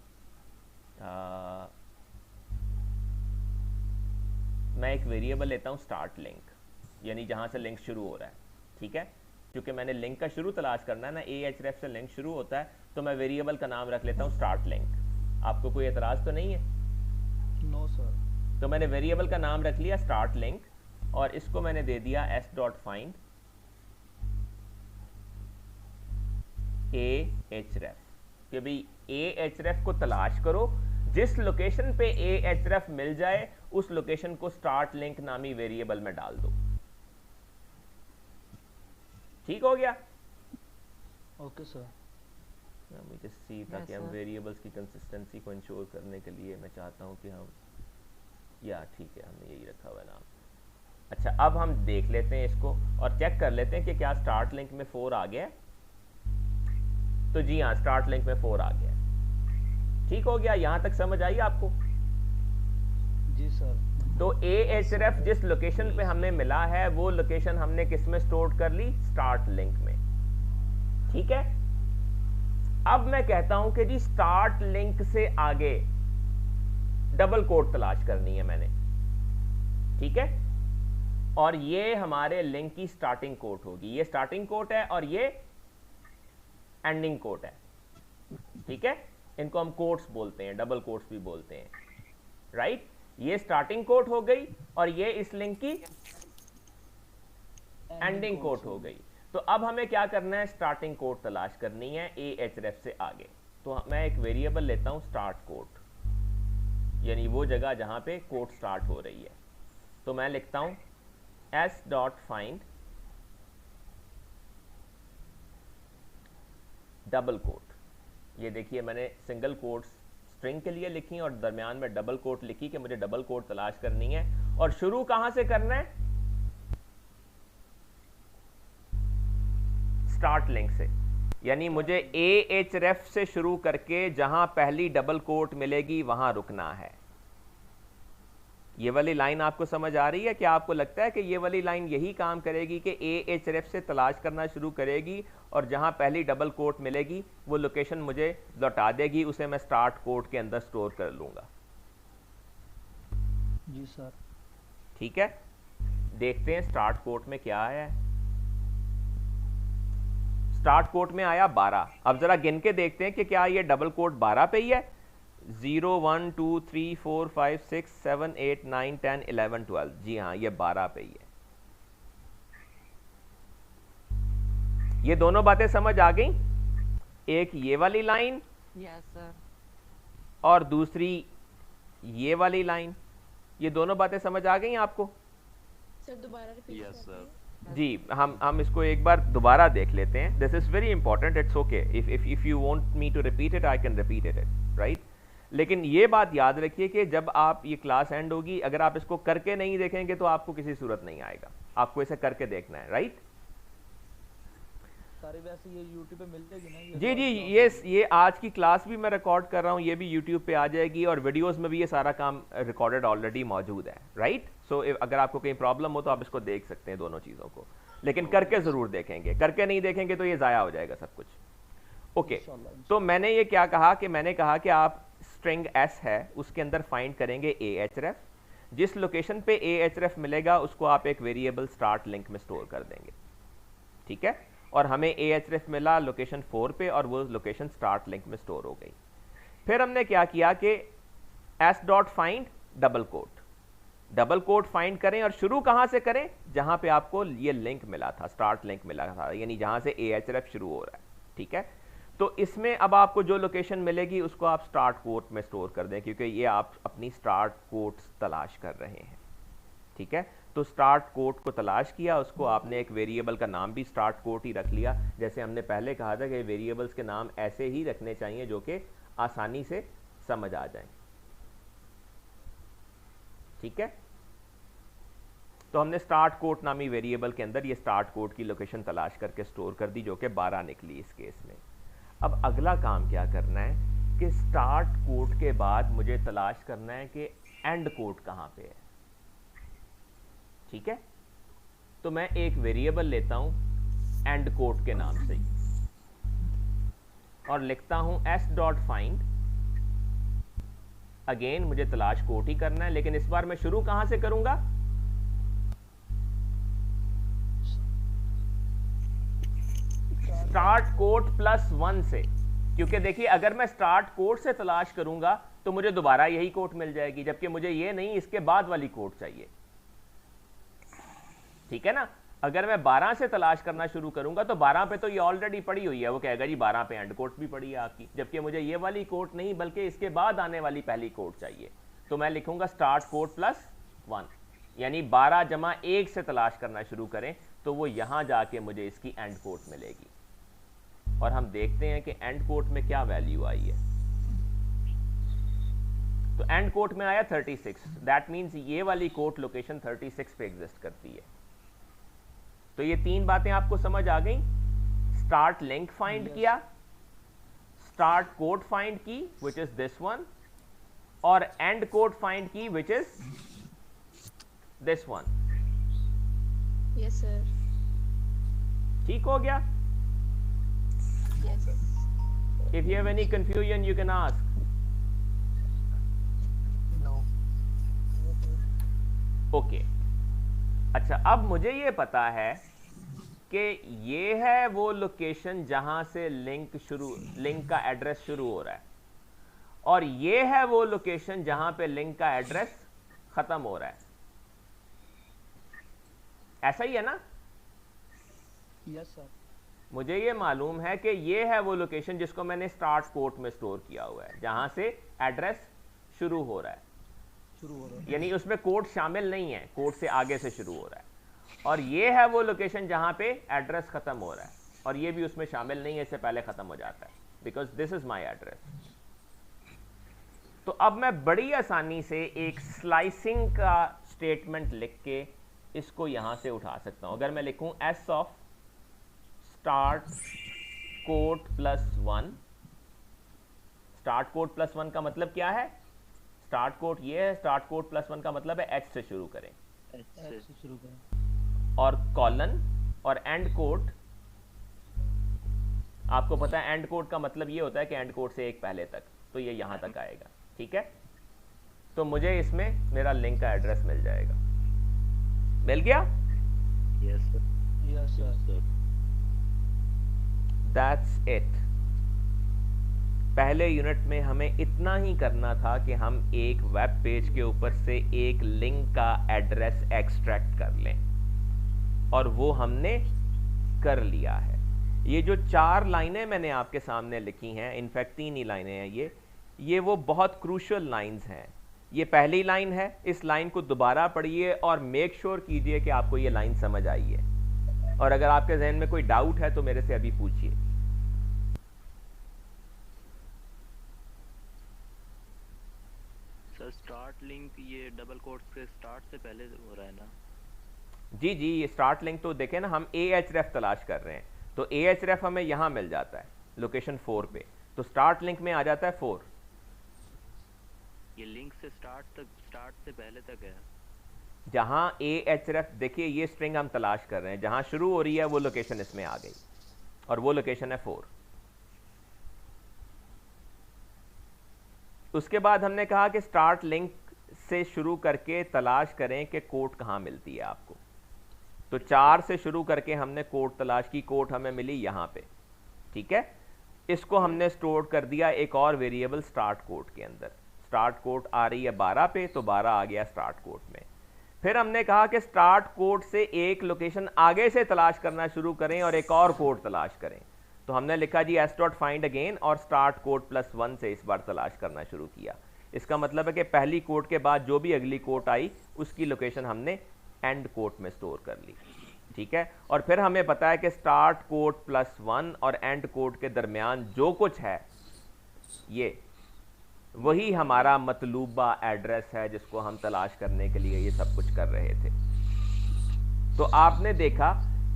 Speaker 1: मैं एक वेरिएबल लेता हूं स्टार्ट लिंक, यानी जहां से लिंक शुरू हो रहा है। ठीक है, क्योंकि मैंने लिंक का शुरू तलाश करना है ना, ahref से लिंक शुरू होता है, तो मैं वेरिएबल का नाम रख लेता हूँ स्टार्ट लिंक। आपको कोई एतराज़ तो नहीं है?
Speaker 3: No sir.
Speaker 1: तो मैंने वेरिएबल का नाम रख लिया स्टार्ट लिंक, और इसको मैंने दे दिया s.find ahref, कि भाई ahref को तलाश करो, जिस लोकेशन पे ahref मिल जाए उस लोकेशन को स्टार्ट लिंक नामी वेरिएबल में डाल दो। ठीक हो गया?
Speaker 3: Okay sir.
Speaker 1: मुझे सी, ताकि हम वेरिएबल्स की कंसिस्टेंसी को इंश्योर करने के लिए मैं चाहता हूं कि हम, या ठीक है हमने यही रखा हुआ नाम। अच्छा, अब हम देख लेते हैं इसको और चेक कर लेते हैं कि क्या स्टार्ट लिंक में 4 आ गया है। तो जी हाँ, स्टार्ट लिंक में 4 आ गया। ठीक हो गया? यहां तक समझ आई आपको?
Speaker 3: जी सर।
Speaker 1: तो ahref जिस लोकेशन पे हमें मिला है वो लोकेशन हमने किस में स्टोर कर ली? स्टार्ट लिंक में। ठीक है, अब मैं कहता हूं कि जी स्टार्ट लिंक से आगे डबल कोट तलाश करनी है मैंने। ठीक है, और ये हमारे लिंक की स्टार्टिंग कोट होगी। ये स्टार्टिंग कोट है और ये एंडिंग कोट है। ठीक है, इनको हम कोट्स बोलते हैं, डबल कोट्स भी बोलते हैं, राइट? ये स्टार्टिंग कोट हो गई और ये इस लिंक की एंडिंग कोट हो गई। तो अब हमें क्या करना है? स्टार्टिंग कोट तलाश करनी है ahref से आगे। तो मैं एक वेरिएबल लेता हूं स्टार्ट कोट, यानी वो जगह जहां पे कोट स्टार्ट हो रही है। तो मैं लिखता हूं s.find डबल कोट। ये देखिए मैंने सिंगल कोट स्ट्रिंग के लिए लिखी और दरमियान में डबल कोट लिखी कि मुझे डबल कोट तलाश करनी है। और शुरू कहां से करना है? स्टार्ट लिंक से, यानी मुझे ahref से शुरू करके जहां पहली डबल कोट मिलेगी वहां रुकना है। ये वाली लाइन आपको समझ आ रही है? क्या आपको लगता है कि ये वाली लाइन यही काम करेगी कि ahref से तलाश करना शुरू करेगी और जहां पहली डबल कोट मिलेगी वो लोकेशन मुझे लौटा देगी, उसे मैं स्टार्ट कोट के अंदर स्टोर कर लूंगा।
Speaker 3: जी सर।
Speaker 1: ठीक है, देखते हैं स्टार्ट कोट में क्या आया है। स्टार्ट कोट में आया 12। अब जरा गिन के देखते हैं कि क्या ये डबल कोट 12 पे ही है। 0 1 2 3 4 5 6 7 8 9 10 11 12। जी हाँ, ये 12 पे ही है। ये दोनों बातें समझ आ गई? एक ये वाली लाइन
Speaker 6: यस सर,
Speaker 1: और दूसरी ये वाली लाइन, ये दोनों बातें समझ आ गई आपको?
Speaker 6: सर दोबारा रिपीट
Speaker 8: Yes, sir.
Speaker 1: जी, हम इसको एक बार दोबारा देख लेते हैं। This is very important, it's okay, if you want me to repeat it I can repeat it, right? लेकिन ये बात याद रखिए कि जब आप ये क्लास एंड होगी, अगर आप इसको करके नहीं देखेंगे तो आपको किसी सूरत नहीं आएगा। आपको इसे करके देखना है, राइट?
Speaker 3: सारे वैसे ये YouTube पे मिल जाएगी ना?
Speaker 1: जी जी, ये आज की क्लास भी मैं रिकॉर्ड कर रहा हूँ, ये भी YouTube पे आ जाएगी और वीडियोस में भी ये सारा काम रिकॉर्डेड ऑलरेडी मौजूद है, राइट? सो अगर आपको कहीं प्रॉब्लम हो तो आप इसको देख सकते हैं दोनों चीज़ों को, लेकिन करके ज़रूर देखेंगे। करके नहीं देखेंगे तो ये ज़ाया हो जाएगा सब कुछ। ओके, तो मैंने ये क्या कहा कि मैंने कहा कि आप स्ट्रिंग s है उसके अंदर फाइंड करेंगे ahref। जिस लोकेशन पे ahref मिलेगा उसको आप एक वेरिएबल स्टार्ट लिंक में स्टोर कर देंगे। ठीक है, और हमें ahref मिला लोकेशन 4 पे और वो लोकेशन स्टार्ट लिंक में स्टोर हो गई। फिर हमने क्या किया कि s.find डबल कोट फाइंड करें और शुरू कहां से करें? जहां पे आपको ये लिंक मिला था, स्टार्ट लिंक मिला था, यानी जहां से ahref शुरू हो रहा है। ठीक है, तो इसमें अब आपको जो लोकेशन मिलेगी उसको आप स्टार्ट कोट में स्टोर कर दें, क्योंकि ये आप अपनी स्टार्ट कोट्स तलाश कर रहे हैं। ठीक है, तो स्टार्ट कोट को तलाश किया, उसको आपने एक वेरिएबल का नाम भी स्टार्ट कोट ही रख लिया। जैसे हमने पहले कहा था कि वेरिएबल्स के नाम ऐसे ही रखने चाहिए जो कि आसानी से समझ आ जाएं। ठीक है, तो हमने स्टार्ट कोट नामी वेरिएबल के अंदर ये स्टार्ट कोट की लोकेशन तलाश करके स्टोर कर दी, जो कि 12 निकली इस केस में। अब अगला काम क्या करना है कि स्टार्ट कोट के बाद मुझे तलाश करना है कि एंड कोट कहां पे है। ठीक है, तो मैं एक वेरिएबल लेता हूं एंड कोट के नाम से और लिखता हूं s.find। अगेन मुझे तलाश कोट ही करना है, लेकिन इस बार मैं शुरू कहां से करूंगा? स्टार्ट कोट +1 से, क्योंकि देखिए अगर मैं स्टार्ट कोट से तलाश करूंगा तो मुझे दोबारा यही कोट मिल जाएगी, जबकि मुझे ये नहीं, इसके बाद वाली कोट चाहिए। ठीक है ना। अगर मैं 12 से तलाश करना शुरू करूंगा तो 12 पे तो ये ऑलरेडी पड़ी हुई है, वो कहेगा जी 12 पे एंड कोट भी पड़ी है आपकी, जबकि मुझे ये वाली कोट नहीं बल्कि इसके बाद आने वाली पहली कोट चाहिए। तो मैं लिखूंगा स्टार्ट कोट +1, यानी 12 जमा 1 से तलाश करना शुरू करें तो वो यहां जाके मुझे इसकी एंड कोट मिलेगी। और हम देखते हैं कि एंड कोट में क्या वैल्यू आई है। तो एंड कोट में आया 36, दैट मीन्स ये वाली कोट लोकेशन 36 पे एग्जिस्ट करती है। तो ये 3 बातें आपको समझ आ गई। स्टार्ट लिंक फाइंड किया, स्टार्ट कोट फाइंड की विच इज दिस वन, और एंड कोट फाइंड की which is this one.
Speaker 6: Yes sir.
Speaker 1: ठीक हो गया?
Speaker 6: Yes.
Speaker 1: If you have any confusion, you can ask.
Speaker 3: No.
Speaker 1: Okay. अच्छा, अब मुझे ये पता है कि ये है वो लोकेशन जहां से लिंक का एड्रेस शुरू हो रहा है, और ये है वो लोकेशन जहां पे लिंक का एड्रेस खत्म हो रहा है। ऐसा ही है ना?
Speaker 3: Yes sir.
Speaker 1: मुझे ये मालूम है कि ये है वो लोकेशन जिसको मैंने स्टार्ट कोट में स्टोर किया हुआ है, जहां से एड्रेस शुरू हो रहा है, यानी उसमें कोड शामिल नहीं है, कोड से आगे से शुरू हो रहा है। और ये है वो लोकेशन जहां पे एड्रेस खत्म हो रहा है, और ये भी उसमें शामिल नहीं है, इससे पहले खत्म हो जाता है, because this is my address. तो अब मैं बड़ी आसानी से एक स्लाइसिंग का स्टेटमेंट लिख के इसको यहां से उठा सकता हूं। अगर मैं लिखूं S of start quote +1, start quote +1 का मतलब क्या है? स्टार्ट कोट ये है, स्टार्ट कोट +1 का मतलब है एच से शुरू करें, और कॉलन और एंड कोट, आपको पता है एंड कोट का मतलब ये होता है कि एंड कोट से एक पहले तक, तो ये यहां तक आएगा। ठीक है, तो मुझे इसमें मेरा लिंक का एड्रेस मिल जाएगा। मिल गया?
Speaker 8: Yes, sir.
Speaker 3: Yes
Speaker 8: Yes,
Speaker 3: sir.
Speaker 8: sir.
Speaker 1: That's it. पहले यूनिट में हमें इतना ही करना था कि हम एक वेब पेज के ऊपर से एक लिंक का एड्रेस एक्सट्रैक्ट कर लें, और वो हमने कर लिया है। ये जो 4 लाइनें मैंने आपके सामने लिखी हैं, इनफैक्ट 3 ही लाइनें हैं, ये वो बहुत क्रूशियल लाइंस हैं। ये पहली लाइन है, इस लाइन को दोबारा पढ़िए और मेक श्योर कीजिए कि आपको ये लाइन समझ आई है, और अगर आपके जहन में कोई डाउट है तो मेरे से अभी पूछिए।
Speaker 8: सर स्टार्ट लिंक ये डबल कोट्स के स्टार्ट से पहले हो रहा है ना?
Speaker 1: जी जी, ये स्टार्ट लिंक तो देखें ना, हम ahref तलाश कर रहे हैं, तो ahref हमें यहाँ मिल जाता है लोकेशन 4 पे, तो स्टार्ट लिंक में आ जाता है 4।
Speaker 8: ये लिंक से स्टार्ट से पहले तक है।
Speaker 1: जहां ahref, देखिए ये स्ट्रिंग हम तलाश कर रहे हैं, जहां शुरू हो रही है वो लोकेशन इसमें आ गई, और वो लोकेशन है 4। उसके बाद हमने कहा कि स्टार्ट लिंक से शुरू करके तलाश करें कि कोड कहां मिलती है आपको, तो 4 से शुरू करके हमने कोड तलाश की, कोड हमें मिली यहां पे। ठीक है, इसको हमने स्टोर कर दिया एक और वेरिएबल स्टार्ट कोड के अंदर। स्टार्ट कोड आ रही है 12 पे, तो 12 आ गया स्टार्ट कोड में। फिर हमने कहा कि स्टार्ट कोड से एक लोकेशन आगे से तलाश करना शुरू करें और एक और कोड तलाश करें, तो हमने लिखा जी s.find again, और स्टार्ट कोड +1 से इस बार तलाश करना शुरू किया। इसका मतलब है कि पहली कोड के बाद जो भी अगली कोड आई उसकी लोकेशन हमने एंड कोड में स्टोर कर ली। ठीक है, और फिर हमें पता है कि स्टार्ट कोड +1 और एंड कोड के दरमियान जो कुछ है ये वही हमारा मतलूबा एड्रेस है जिसको हम तलाश करने के लिए ये सब कुछ कर रहे थे। तो आपने देखा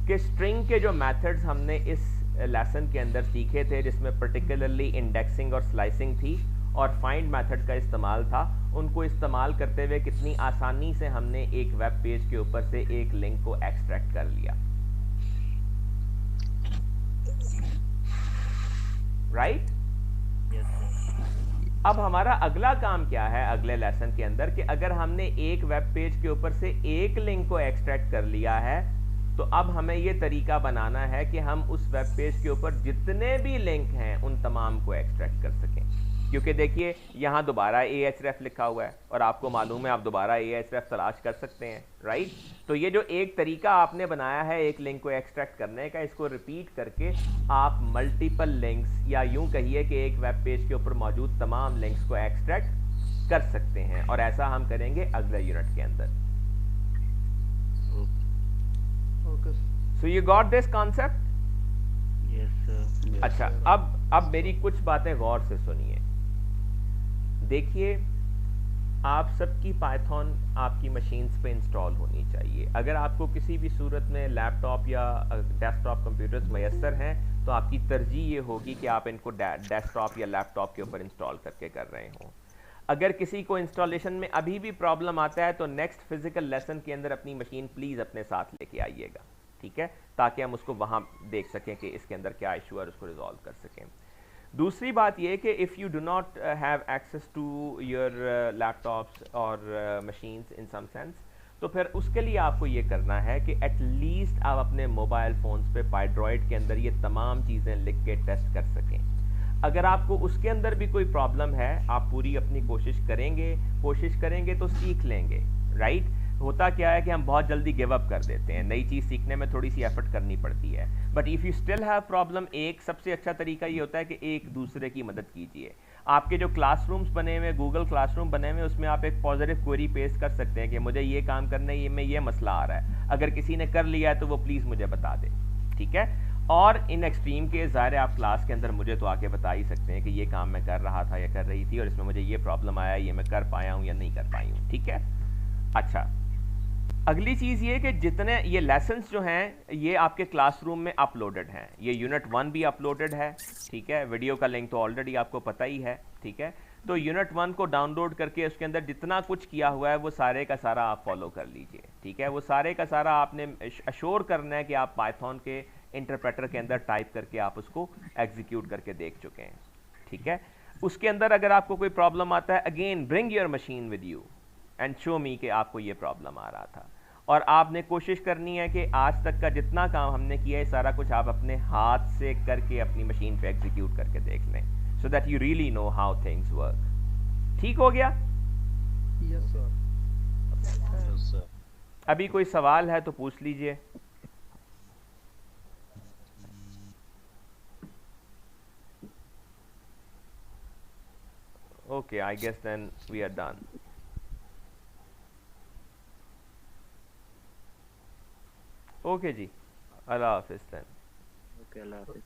Speaker 1: कि स्ट्रिंग के जो मेथड्स हमने इस लेसन के अंदर सीखे थे, जिसमें पर्टिकुलरली इंडेक्सिंग और स्लाइसिंग थी और फाइंड मेथड का इस्तेमाल था, उनको इस्तेमाल करते हुए कितनी आसानी से हमने एक वेब पेज के ऊपर से एक लिंक को एक्सट्रैक्ट कर लिया। राइट? अब हमारा अगला काम क्या है अगले लेसन के अंदर, कि अगर हमने एक वेब पेज के ऊपर से एक लिंक को एक्सट्रैक्ट कर लिया है तो अब हमें ये तरीका बनाना है कि हम उस वेब पेज के ऊपर जितने भी लिंक हैं उन तमाम को एक्सट्रैक्ट कर सकें। क्योंकि देखिए यहाँ दोबारा ahref लिखा हुआ है और आपको मालूम है आप दोबारा ahref तलाश कर सकते हैं, राइट। तो ये जो एक तरीका आपने बनाया है एक लिंक को एक्सट्रैक्ट करने का, इसको रिपीट करके आप मल्टीपल लिंक्स या यूं कहिए कि एक वेब पेज के ऊपर मौजूद तमाम लिंक्स को एक्सट्रैक्ट कर सकते हैं, और ऐसा हम करेंगे अगले यूनिट के अंदर।
Speaker 3: Okay
Speaker 1: so you got this concept?
Speaker 8: Yes sir.
Speaker 1: अच्छा, अब मेरी कुछ बातें गौर से सुनिए। देखिए, आप सबकी पाइथन आपकी मशीन्स पे इंस्टॉल होनी चाहिए। अगर आपको किसी भी सूरत में लैपटॉप या डेस्कटॉप कंप्यूटर्स मैसर हैं तो आपकी तरजीह ये होगी कि आप इनको डेस्कटॉप या लैपटॉप के ऊपर इंस्टॉल करके कर रहे हों। अगर किसी को इंस्टॉलेशन में अभी भी प्रॉब्लम आता है तो नेक्स्ट फिजिकल लेसन के अंदर अपनी मशीन प्लीज़ अपने साथ लेके आइएगा, ठीक है, ताकि हम उसको वहाँ देख सकें कि इसके अंदर क्या इशू है और उसको रिजॉल्व कर सकें। दूसरी बात यह कि if you do not have access to your laptops और मशीन्स इन सम सेंस, तो फिर उसके लिए आपको ये करना है कि एटलीस्ट आप अपने मोबाइल फ़ोन्स पे पाइड्रॉइड के अंदर ये तमाम चीज़ें लिख के टेस्ट कर सकें। अगर आपको उसके अंदर भी कोई प्रॉब्लम है, आप पूरी अपनी कोशिश करेंगे तो सीख लेंगे, राइट। होता क्या है कि हम बहुत जल्दी गिव अप कर देते हैं, नई चीज़ सीखने में थोड़ी सी एफर्ट करनी पड़ती है। But if you still have problem, एक सबसे अच्छा तरीका ये होता है कि एक दूसरे की मदद कीजिए। आपके जो क्लासरूम्स बने हुए, गूगल क्लासरूम बने हुए, उसमें आप एक पॉजिटिव क्वेरी पेश कर सकते हैं कि मुझे ये काम करना है, ये में ये मसला आ रहा है, अगर किसी ने कर लिया है तो वो प्लीज़ मुझे बता दे, ठीक है। और इन एक्सट्रीम के ज़ाहिर आप क्लास के अंदर मुझे तो आके बता ही सकते हैं कि ये काम मैं कर रहा था या कर रही थी और इसमें मुझे ये प्रॉब्लम आया, ये मैं कर पाया हूँ या नहीं कर पाई हूँ, ठीक है। अच्छा, अगली चीज़ ये कि जितने ये लेसन्स जो हैं ये आपके क्लासरूम में अपलोडेड हैं। ये यूनिट 1 भी अपलोडेड है, ठीक है। वीडियो का लिंक तो ऑलरेडी आपको पता ही है, ठीक है। तो यूनिट 1 को डाउनलोड करके उसके अंदर जितना कुछ किया हुआ है वो सारे का सारा आप फॉलो कर लीजिए, ठीक है। वो सारे का सारा आपने अश्योर करना है कि आप पाइथन के इंटरप्रेटर के अंदर टाइप करके आप उसको एग्जीक्यूट करके देख चुके हैं, ठीक है। उसके अंदर अगर आपको कोई प्रॉब्लम आता है, again bring your machine with you and show मी कि आपको ये प्रॉब्लम आ रहा था। और आपने कोशिश करनी है कि आज तक का जितना काम हमने किया है सारा कुछ आप अपने हाथ से करके अपनी मशीन पे एग्जीक्यूट करके देख लें, so that you really know how things work. ठीक हो गया?
Speaker 3: Yes sir.
Speaker 1: अभी कोई सवाल है तो पूछ लीजिए। Okay, I guess then we are done. Okay जी, अल्लाह हाफिज़ then.
Speaker 8: ओके, अल्लाह हाफिज़।